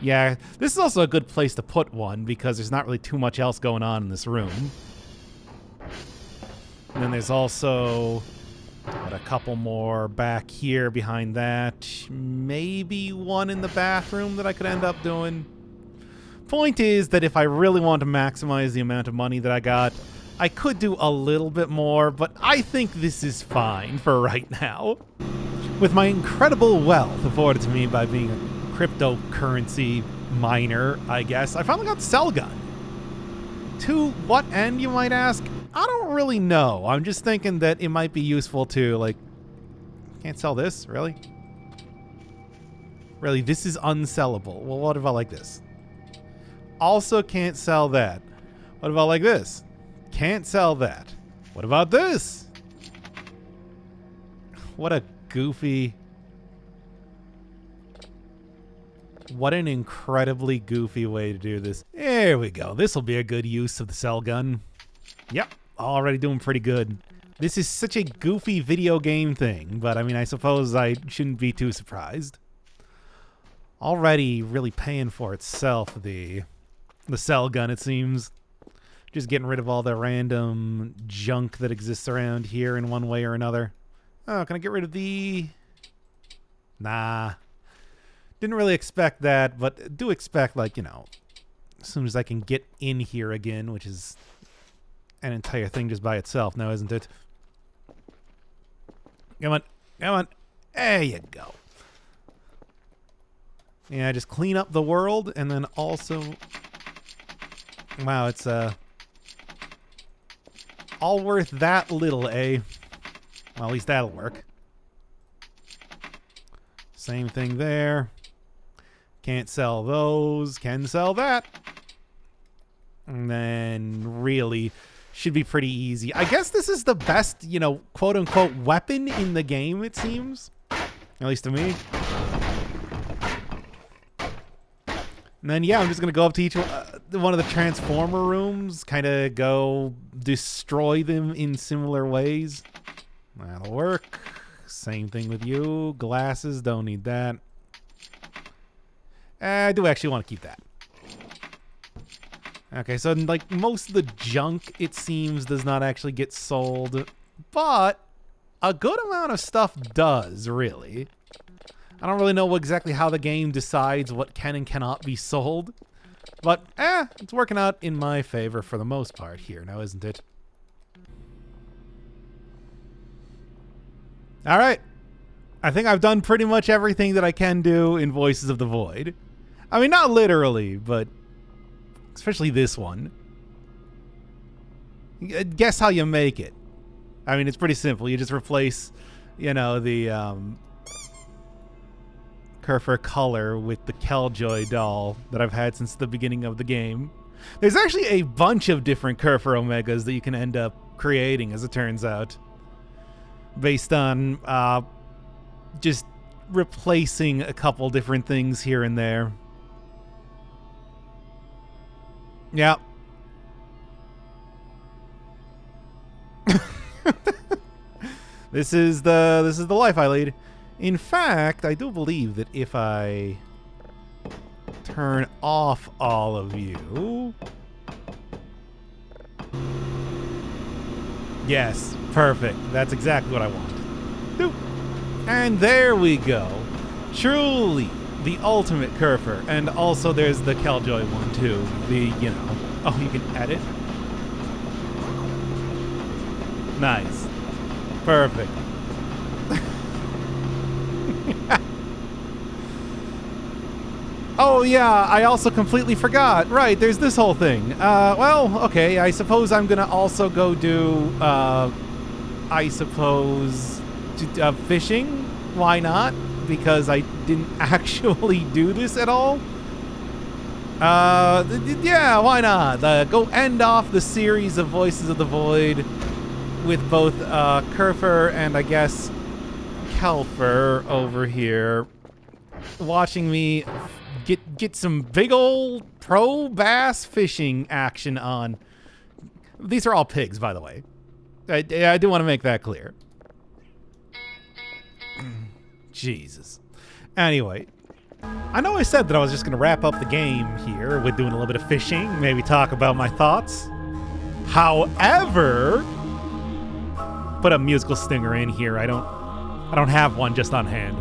yeah, this is also a good place to put one because there's not really too much else going on in this room. And then there's also... got a couple more back here behind that. Maybe one in the bathroom that I could end up doing. Point is that if I really want to maximize the amount of money that I got, I could do a little bit more, but I think this is fine for right now. With my incredible wealth afforded to me by being a cryptocurrency miner, I guess, I finally got the cell gun. To what end, you might ask? I don't really know. I'm just thinking that it might be useful to, like... Can't sell this? Really? Really, this is unsellable. Well, what about like this? Also can't sell that. What about like this? Can't sell that. What about this? What a goofy... What an incredibly goofy way to do this. There we go. This will be a good use of the cell gun. Yep, already doing pretty good. This is such a goofy video game thing, but I mean, I suppose I shouldn't be too surprised. Already really paying for itself, the cell gun, it seems. Just getting rid of all the random junk that exists around here in one way or another. Oh, can I get rid of the... Nah. Didn't really expect that, but do expect, like, you know, as soon as I can get in here again, which is an entire thing just by itself now, isn't it? Come on. Come on. There you go. Yeah, just clean up the world, and then also... Wow, it's, all worth that little, eh? Well, at least that'll work. Same thing there. Can't sell those. Can sell that. And then really should be pretty easy. I guess this is the best, you know, quote-unquote weapon in the game, it seems. At least to me. And then, yeah, I'm just going to go up to each one of the transformer rooms, kind of go destroy them in similar ways. That'll work. Same thing with you. Glasses, don't need that. I do actually want to keep that. Okay, so like most of the junk, it seems, does not actually get sold, but a good amount of stuff does, really. I don't really know exactly how the game decides what can and cannot be sold, but it's working out in my favor for the most part here now, isn't it? All right. I think I've done pretty much everything that I can do in Voices of the Void. I mean, not literally, but especially this one. Guess how you make it. I mean, it's pretty simple. You just replace, you know, the Kerfur color with the Killjoy doll that I've had since the beginning of the game. There's actually a bunch of different Kerfur Omegas that you can end up creating, as it turns out, based on just replacing a couple different things here and there. Yeah. This is the life I lead. In fact, I do believe that if I turn off all of you... Yes, perfect. That's exactly what I want. Doop. And there we go. Truly the ultimate Kerfur. And also there's the Killjoy one too. The, you know... Oh, you can edit? Nice. Perfect. Oh yeah, I also completely forgot. Right, there's this whole thing. Well, okay, I suppose I'm gonna also go do, I suppose, fishing? Why not? Because I didn't actually do this at all. Yeah, why not? Go end off the series of Voices of the Void with both Kerfur and I guess Kerfur over here, watching me get some big old pro bass fishing action on. These are all pigs, by the way. I do want to make that clear. Jesus. Anyway, I know I said that I was just going to wrap up the game here with doing a little bit of fishing, maybe talk about my thoughts. However, put a musical stinger in here. I don't have one just on hand.